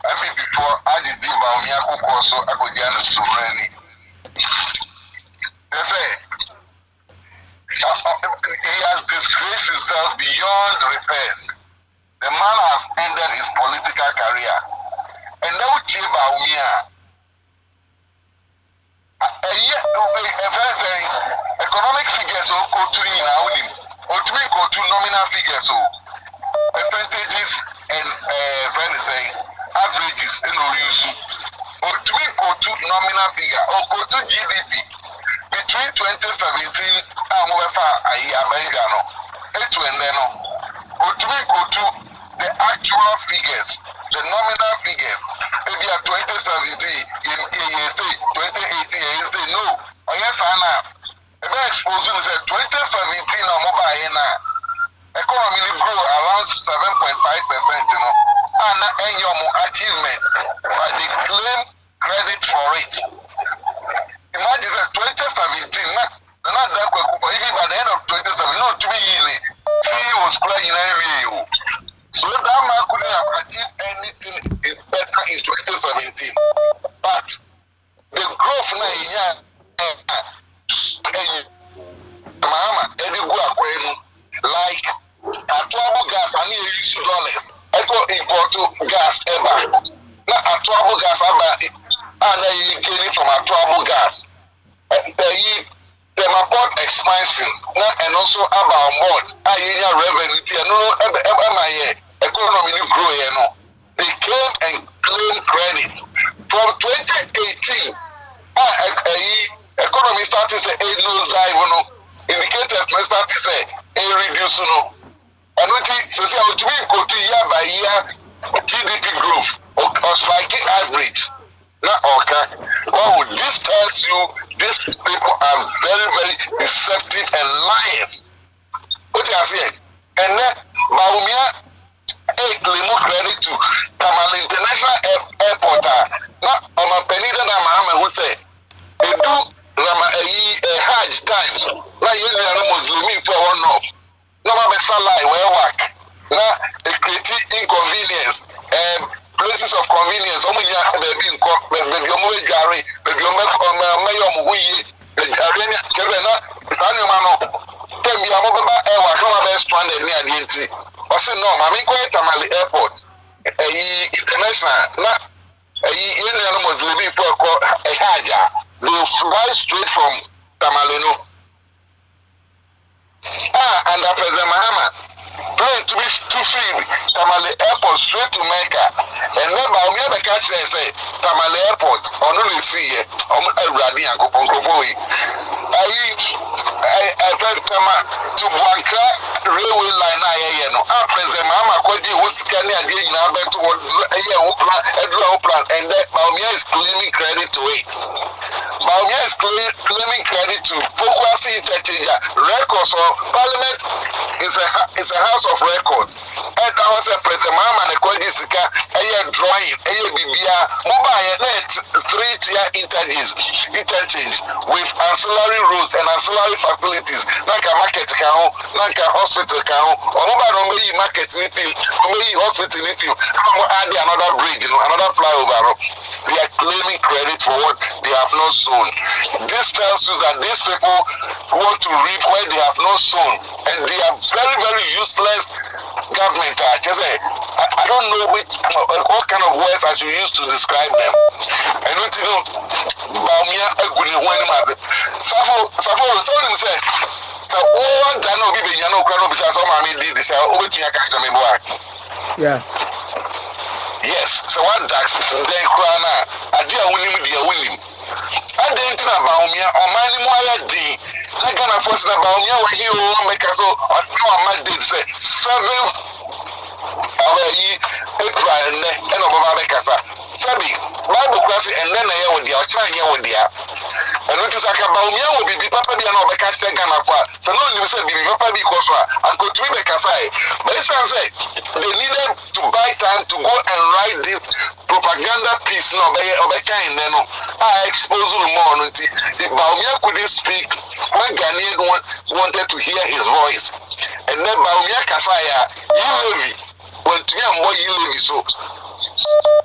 I mean, before I did Bawumia, also I could get a sovereignty. They say he has disgraced himself beyond repairs. The man has ended his political career. And now Bawumia. Economic figures or go to nominal figures or percentages and averages in use or to nominal figure or go to GDP between 2017 and the actual figures, the nominal figures. Maybe at 2017, you say 2018, you say no. Oh yes, Anna. Maybe exposure is 2017 or mobile economy grew around 7.5%, you know. And your achievement, but they claim credit for it. Imagine that 2017, not that quick, but even by the end of 2017, not to be easy. CEO was playing in so that man couldn't have achieved anything better in 2017. But the growth now, like Atuabu gas, I need $80. Echo import gas ever. Now Atuabu gas ever, and you get it from Atuabu gas. The port expansion and also about more revenue. No, economy grow, you know. They came and claimed credit from 2018. Economy started to say a nose dive, indicators start to say a reduce, and what says how to go to year by year GDP growth or spiking average. Not okay. Oh, this tells you these people are very, very deceptive and liars. What you are saying? And then Bawumia claim credit to Tamale International Airport. Not on a penny that I'm who say they do a Hajj time. Now you are Muslim for one off. No matter salary where work. Now they create inconvenience and places of convenience. Baby, baby, airport international they fly straight from Tamaleno. And President Mahama plane to be too free Tamale Airport straight to Mecca. And then Bawumia the catch say Tamale Airport on only see Radi and Kopongopoi. I felt to Buanka railway line. President Mahama Koji was scanning again now back to what plan and that Bawumia is claiming credit to it. Bawumia is claiming credit to focus interchange records or parliament is a house of records. And I was a President Mahama and Koji Sika drawing BBA mobile net 3-tier interchange with ancillary roads and ancillary facilities like a market account, like a hospital account, or mobile market if you hospital if you add another bridge, another flyover. They are claiming credit for what they have not sown. This tells you that these people want to reap where they have not sown, and they are very, very useless government. I don't know what kind of words I should use to describe them. I don't know. Bawumia aguni when maze. Safo say. So all that no be no crowd be so mama did this. Obetunya catch them boy. Yeah. Yes, so what dax they crown adia winim. And then Bawumia or many more day. Like gonna force the Bawumia when you make us so no did say 7 April and Sabi, Bible class and then I with the China with the and it is like a Bawumia will be Papa be an Obeka Ganapa. So no, you say Papa be Kosra and go to the Kasai. But it's say they needed to buy time to go and write this propaganda piece no Obeka in Neno. I expose you more on it. If Bawumia couldn't speak, when Ghanaian wanted to hear his voice. And then Bawumia Kasaya, you levy. When to me, more you levy so.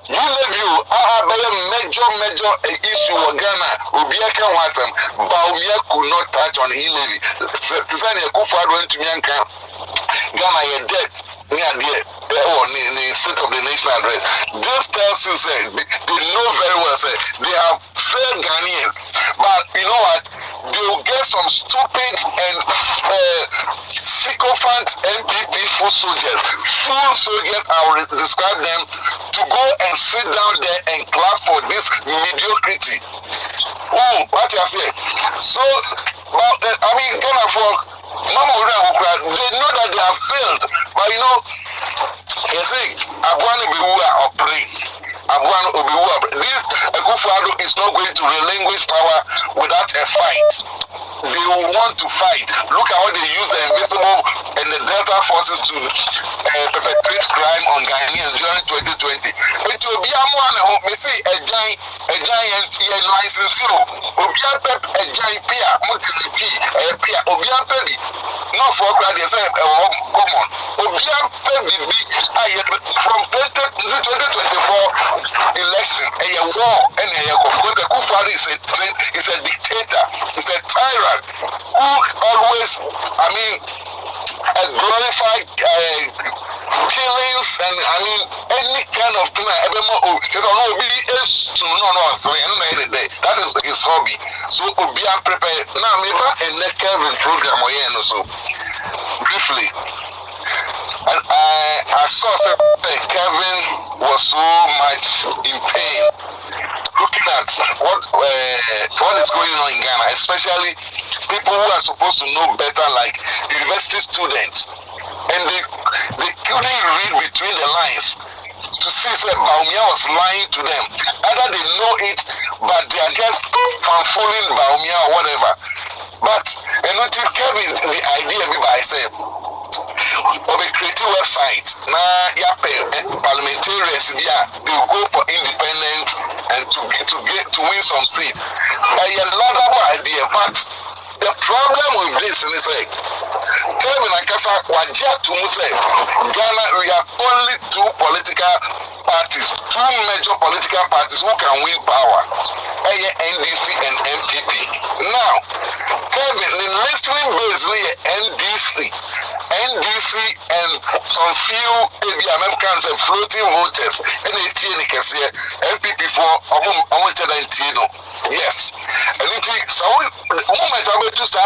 You levy, I have a major issue with Ghana. Ubiaka Watam, Bawumia could not touch on he levy. To send a Kufa went to Mianka. Ghana, you're dead. Near the state of the national address. This tells you, say, they know very well, say, they have fair Ghanaians. But you know what? They will get some stupid and sycophant MPP full soldiers. Full soldiers, I will describe them, to go and sit down there and clap for this mediocrity. Oh, what you say? So, I mean, Ghana folk, they know that they have failed, but you know, you see, Abuana Biwa operate. Abuana Biwa. This Akufo-Addo is not going to relinquish power without a fight. They will want to fight. Look at how they use the invisible and the Delta forces to perpetrate crime on Ghanaians during 2020. It will be a man who say a giant license. Obian Pep, a giant Pia, multi-P, a Pia, Obian Pebi. No for they say common. Obian Pebi from 2024 election, a war and a Akufo-Addo is a dictator, is a tyrant who always, I mean, glorified killings and I mean any kind of thing. That is his hobby. So be prepared. Now maybe a next Kevin program or so briefly. And I saw that Kevin was so much in pain looking at what is going on in Ghana, especially people who are supposed to know better, like university students, and they couldn't read between the lines to see that Bawumia was lying to them. Either they know it, but they are just fanfooling Bawumia or whatever. But until Kevin, the idea by say, of a creative website, parliamentarians, they will go for independence and to win some seats. A lot of idea, but the problem with this is like Kevin Akasa Wajia to say Ghana, we have only two political parties, two major political parties who can win power, NDC and MPP. Now, Kevin, the listening basically NDC and some few Americans and floating voters, and MPP for yes. And it is so moment I'm to say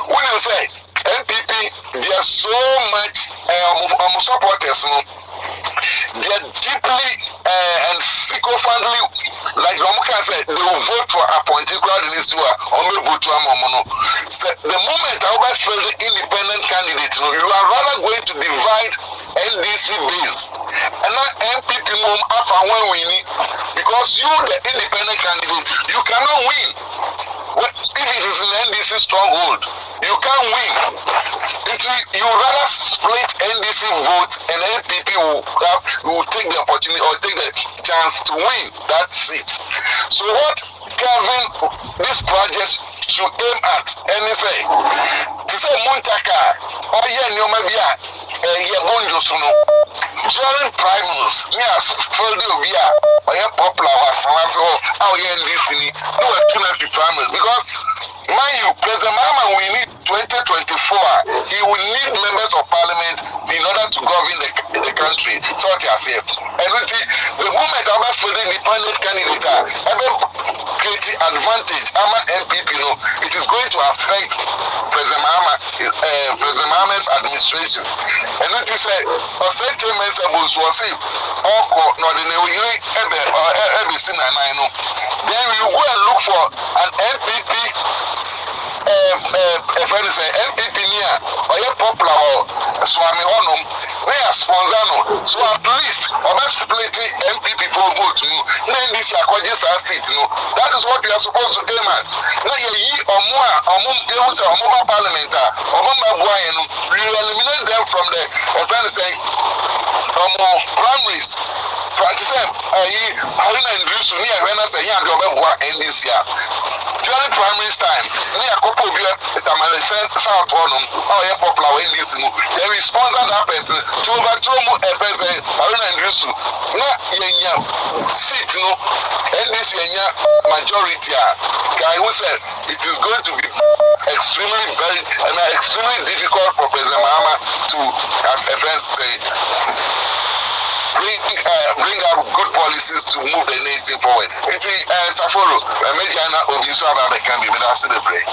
when you say MPP, they are so much supporters, they are deeply and sycophantly, like Romuka said, they will vote for a particular minister or maybe vote to a mono. The moment I feel the independent candidate, you are rather going to divide NDC base and not MPP move up and when we need, because you, the independent candidate, you cannot win. If it is an NDC stronghold, you can't win. You rather split NDC vote and MPP will take the opportunity or take the chance to win that seat. So what Kevin, this project should aim at, and they say, to say Muntaka, or Yomabia, Yabonjosuno, during primals, yes, Ferdovia, or popular was how you listening, no, too much primals, because mind you, President Mama, we need 2024, he will need members of parliament in order to govern the country. So what I say, and the moment I'm for the independent candidate, create advantage, MPP, it is going to affect President Mama's administration. And it is a certain message was say, or not in a way, then you go and look for an MPP. If I say MPP near or a popular or Swami Honum, they are sponsor. So at least, or split MPP vote no then this akwaje sa seat no that is what we are supposed to aim at na ye parliament we eliminate them from the primaries practice Aruna and Drusu ni Arena say here the obeboa NDC during primaries time ni akopo bi tamale south one popular NDC mu they will sponsor that person to overthrow mu Aruna and Drusu na yenya seat no NDC yenya majority guy who said it is going to be extremely difficult for President Mahama to bring out good policies to move the nation forward. Saforo, Mediana Obiso can be with us in the play.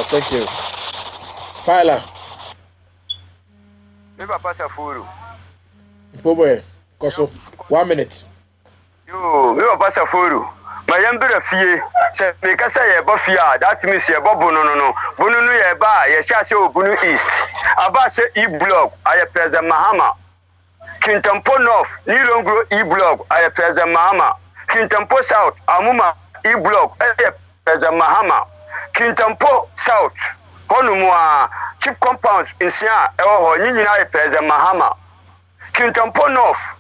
Thank you. Fila. Never pass a fool. Boboe, Koso, 1 minute. You never pass a fool. My younger fee, say, make us say a buffia, that means a bobo no. Bunu ye ba, ye shasho Bunu East. Abase E block, I present Mahama. Kintampo North, Nilongro E block, I present Mahama. Kintampo South, Amuma E block, I present Mahama. Kintampo South, Honumwa, cheap compounds in Sia, or Nina, I present Mahama. Kintampo North,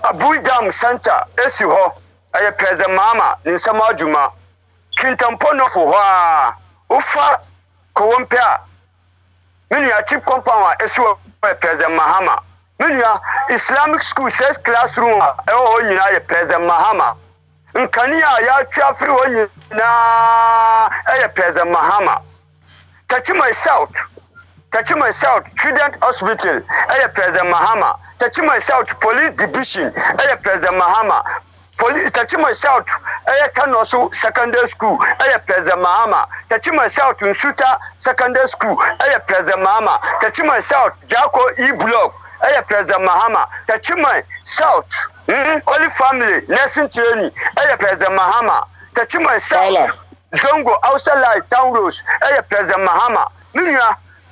Abu Dam Center, Esiho, I present Mama, in Samajuma. Kintampo North, Ufa, Kowampia. Many are cheap compound, Esiho. President Mahama. Many Islamic school says classroom. President Mahama. Nkania ya traffic on na President Mahama. Tachima South. Trident Hospital. President Mahama. Tachima South Police Division. President Mahama. Tachima South. Kanosu Secondary School. President Mahama. Tachima South Nsuta Secondary School. President Mahama. Tachima South Jako E Block. President Mahama. Tachima South Holy Family Nursing Training. President Mahama. Tachima South Zongo outside Town Roads. President Mahama.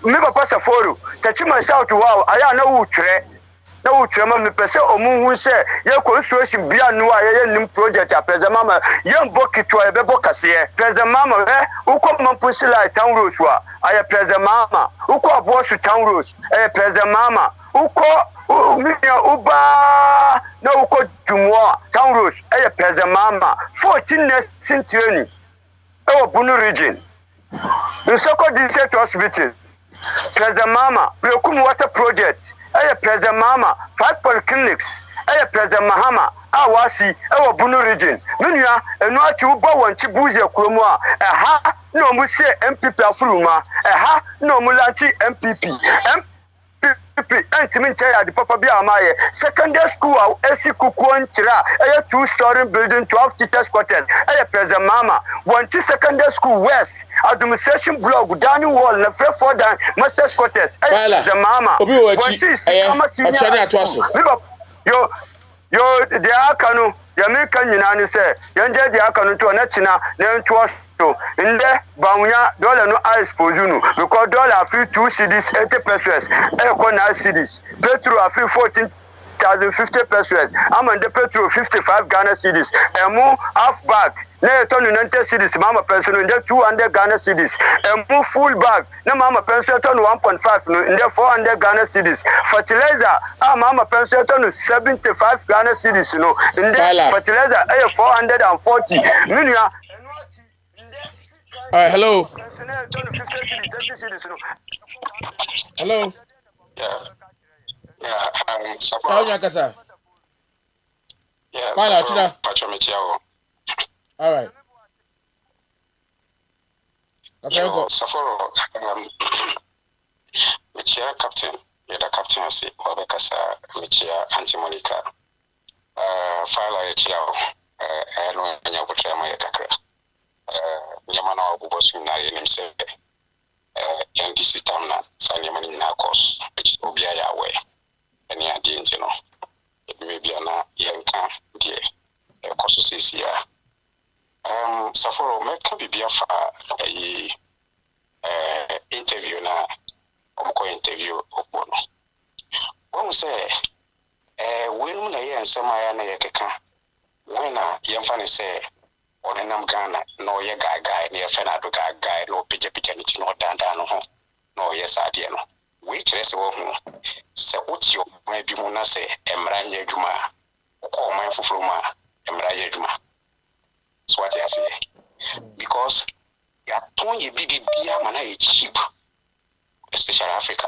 Miba pasa foro. Tachima South wow. Aya na utre. Na utrema me pese omunhu se ye construction bia no aye nim project a President Mama ye mbokito e bebo kase President Mama uko mampusi la Town Roads wa aye President Mama uko abosu Town Roads President Mama uko miya uba na uko jumwa Town Roads President Mama 14 nursing training Bunu region Nsoko District Hospital President Mama Prekum Water Project President Mahama 5 polyclinics President Mahama awasi Bunu region menua enu achi ubo wanchi buze kromo ha no mu se MPP afuruma ha no mu lanchi MPP Entimin Chaya the Papa Biamaye secondary school esi kukuon chira 2-story building 12 teachers quarters President Mahama wanchi secondary school west administration block dining wall na fair for dan master's quarters President Mahama wanchi yo de akanu ya meka nyina ni se yanje de akanu to na china na nto so inde Bawumia dollar no expose nu because dollar free 2 cedis 80 pesos na cedis petrol free 14,050 pesos amande petrol 55 Ghana cedis emu half bag na to 90 cedis mama pension inde 200 Ghana cedis emu full bag na mama pension to 1.5 no inde 400 Ghana cedis fertilizer mama pension to 75 Ghana cedis no inde fertilizer 440 minua. Hello. Hello. Yeah. All right. Saforo, Michia captain, you're the captain of the Wabekasa, Michia Anti-Monica. File Chiao, I don't know what I'm Yamana Obubosu na yenimse NDC tamna sanyamani na course which obia ya we eni adi ntino maybe na yenka die course sisi ya Saforo meka bibia fa interview na omko interview opono won say nsema ya na yekeka when yemfa say onenam Ghana no ye guy ne yefa na do guy no pija ni ti no danda no ho no yes ade no we kire se wo hu se oti o ma bi mu na se emra nya adwuma ko man foforo ma emra nya adwuma so what I say because ya ton ye bibia mana ye cheap especially Africa.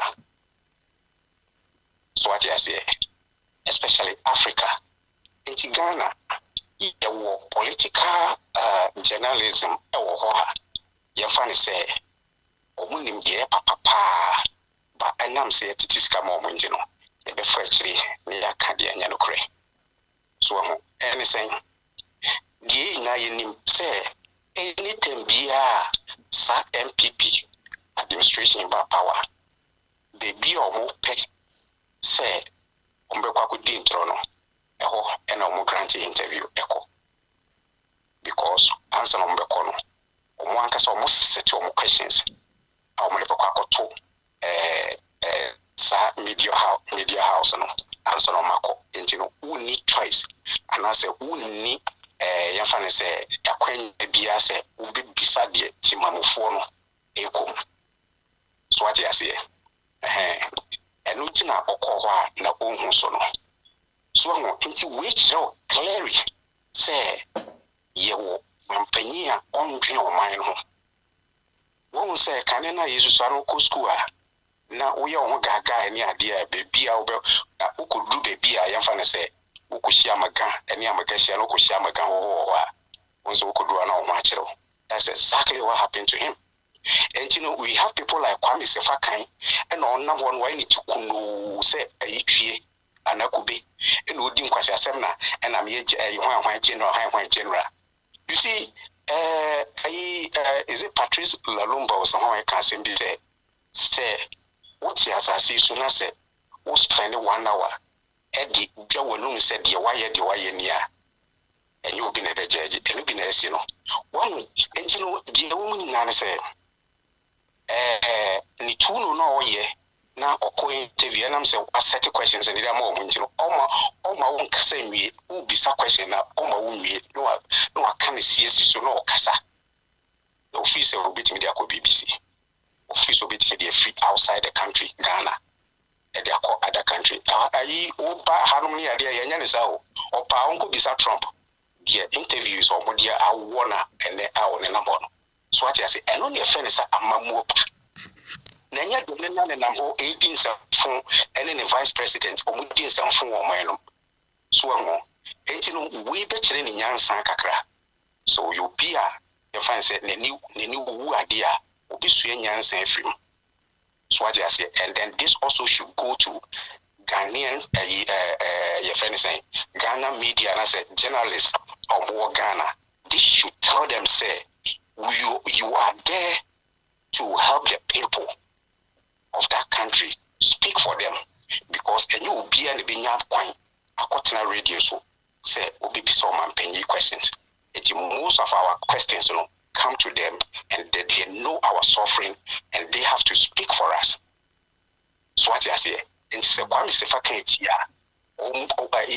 So what I say especially Africa in Ghana your political journalism your funny say omunim ye papa but enam say titiska mo munjino e be frechri ne yakade anya no kre so anything die na yenim say anything bia sa MPP administration ba power baby omo pe say ombekwa ku di ntro no eho ena omo grant interview eko because answer no mbekọ no omo anka say omo set omo questions omo lebekwa akoto sa media house no answer no mako enti no who need choice and I say who need yɛmfa ne sɛ akwan bia sɛ wobɛbisa deɛ timamofo no ekom so what I say ɛno ti na ɔkɔ hɔ a na ɔnhu so no so ho nti we kyerɛ clearly sɛ yɛwɔ mampanyi a ɔndwen ɔman no ho wɔn sɛ kane na yesu saro kɔ school a na woyɛ wo gaga ne ade a bebia wobɛ na wokɔduru bebia yɛmfa ne sɛ wokohyia maga ɛne amaga hyia no wokohyia maga hɔ a wɔn sɛ wokɔduru na wo ho akyerɛw. That's exactly what happened to him. And you know, we have people like Kwame Sefakan and on number one why need to kuno say a tree and a could be and would dim kwasi semna and I'm here general. You see, is it Patrice Lalumba or somehow I can't simply say what's the assassin soon as say who spend 1 hour Eddie Jawalum said the wire near and you've been a judge and you've been a one and you know the woman Nana said ni tunu no ye na oko interview and I'm say ask questions and there more munjino oma won kasa nwie u bisa question na oma won nwie no aka see so no kasa the office will be media ko BBC office will be media free outside the country Ghana and they are other country ayi oba hanom ne ade ya nya ne sa o opa onko bisa Trump the interviews or media I wanna and they are on a number. So what I say, and only a friend is a mamup. Nanya Dolena and I'm 18 phone and then the vice president or Mudin some phone or mine. So ain't you know we better in Yan Sankakra. So you be your friend said, Nenu who idea will be swaying Yan San Free. So what I say, and then this also should go to Ghanaian, your friend is saying, Ghana media, and I said, journalists of more Ghana, this should tell them, say, you are there to help the people of that country, speak for them, because you will be an Binyam Quine, a cotton radio, so say, Obi some and penny questions. Most of our questions, come to them and they know our suffering and they have to speak for us. So what I say, and say, Kwame Sefakan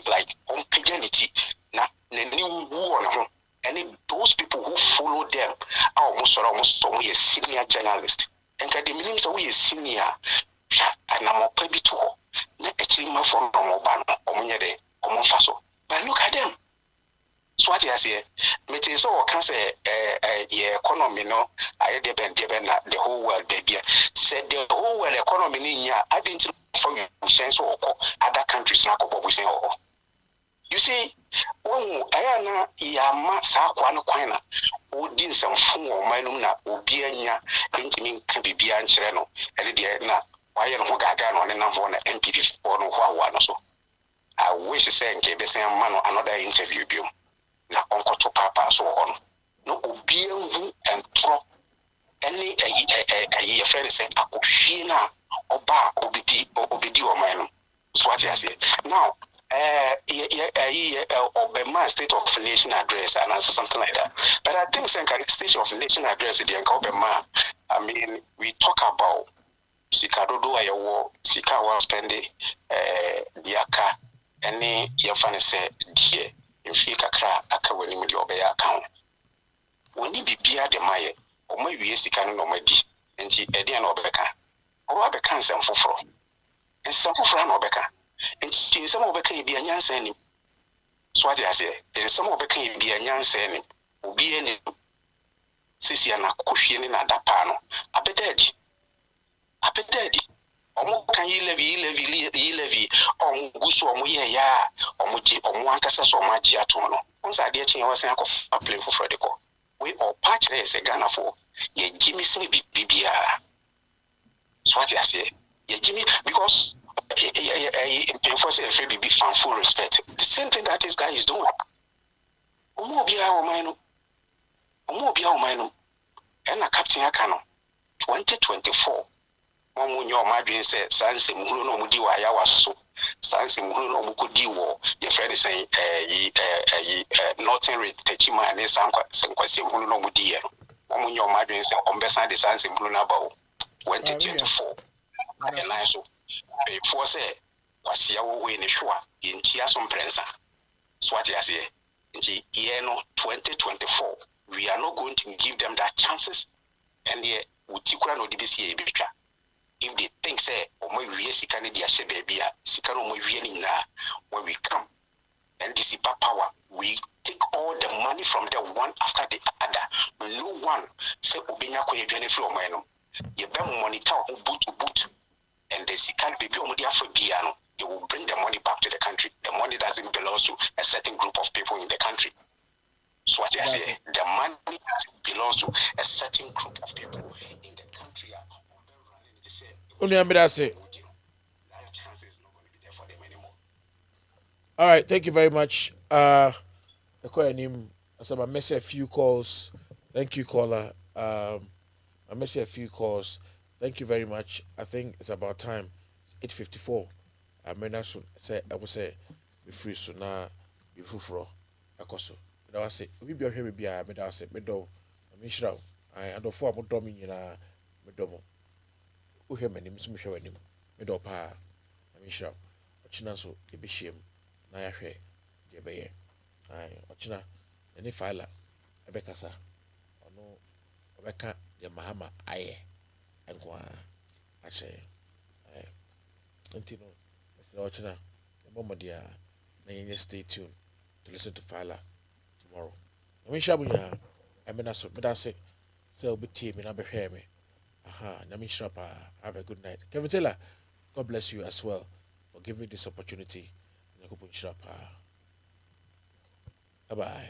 like paganity, na new war and those people who follow them are almost we a senior journalist. And the meanings of we a senior and I'm a baby to not actually my phone or mobile or faso. But look at them. So what I say, it is all can say economy no I depend the whole world baby. Said the whole world economy in ya I didn't for you sense or other countries like what we say. You see, when I yama sakwana quina, Odin some phone or minuna, Obiania, intimate can be beyond Chireno, and the na, why you know Gagan on a number one MPP or no one or so. I wish to say, the same man or another interview. Na uncle to papa so on. No Obian and drop any a friend saying, I could feel Oba Obidi or man. So what I say. Now, Obama State of the Nation address and answer something like that. But I think State of the Nation address the Obama. I mean, we talk about Sika Dodo Ayawo, Sika was spending Diaka, Any your funny say, dear, if you kakra, aka when you your bear account. When you be the Maya, or maybe yes, you can know my D, and she Edian or Becca, or Becca and some for and some for Becca, and she some of Becca be a young saying. So what I say, and some of Becca be a young saying, will be any Sissy and a cushion in a dapano. I be dead. Omo kan yi levy on gusu omo ye ya omo ji omo ankasa so omo agi ato no onsa ade echi wo sen akọ play for Frederico we all patch there say Ghana for ye Jimmy say bibia so what I say ye Jimmy because in for say free bibi fan full respect the same thing that this guy is doing omo bia o mine and a captain akano 2024 Momunyo Madrin said, Sansi Muno Mudi Waya so Sansi Muno Mukudi war. Your friend is saying, Northern Techima and Sanquasi Muno Mudi. Momunyo Madrin said, Ombesa de Sansi Muno Bow 2024. And I so before say, was your way in the shore in Chiasom Prensa. Swati as ye, in the year 2024. We are not going to give them that chances, and yet, Utikura no DBC Bika. If they think say omo wie sika ne dia hye baby a sika no omo wie ni na when we come and dissipate power we take all the money from the one after the other no one say obenya ko yedwane free omo no ye be monitor boot to boot and the sika baby omo dia for bia no they will bring the money back to the country. The money doesn't belong to a certain group of people in the country. So what I say, the money belongs to a certain group of people in the country. All right, thank you very much. I missed a few calls. Thank you, caller. I missed a few calls. Thank you very much. I think it's about time. It's 8:54. I mean, I would say, be free so now, be full akoso. I say, we be here, be I made us say, medo, I mean, shroud. I don't for more doming in a medomo. Who hear my name, some show him, medo pa, I mean, shroud. Ochina so, a be shame, Naya Fe, Jebeye. I, Ochina, any filer, a becasa, or no, Rebecca, the Mahama, aye, and go I say, Antino, Mr. Ochina, the moment dear, nay, stay tuned to listen to Fila tomorrow. I mean, Shabuya, I mean, I say, so be team and I'll be hear me. Aha, Nami Shrapa, have a good night. Kevin Taylor, God bless you as well for giving this opportunity. Bye bye.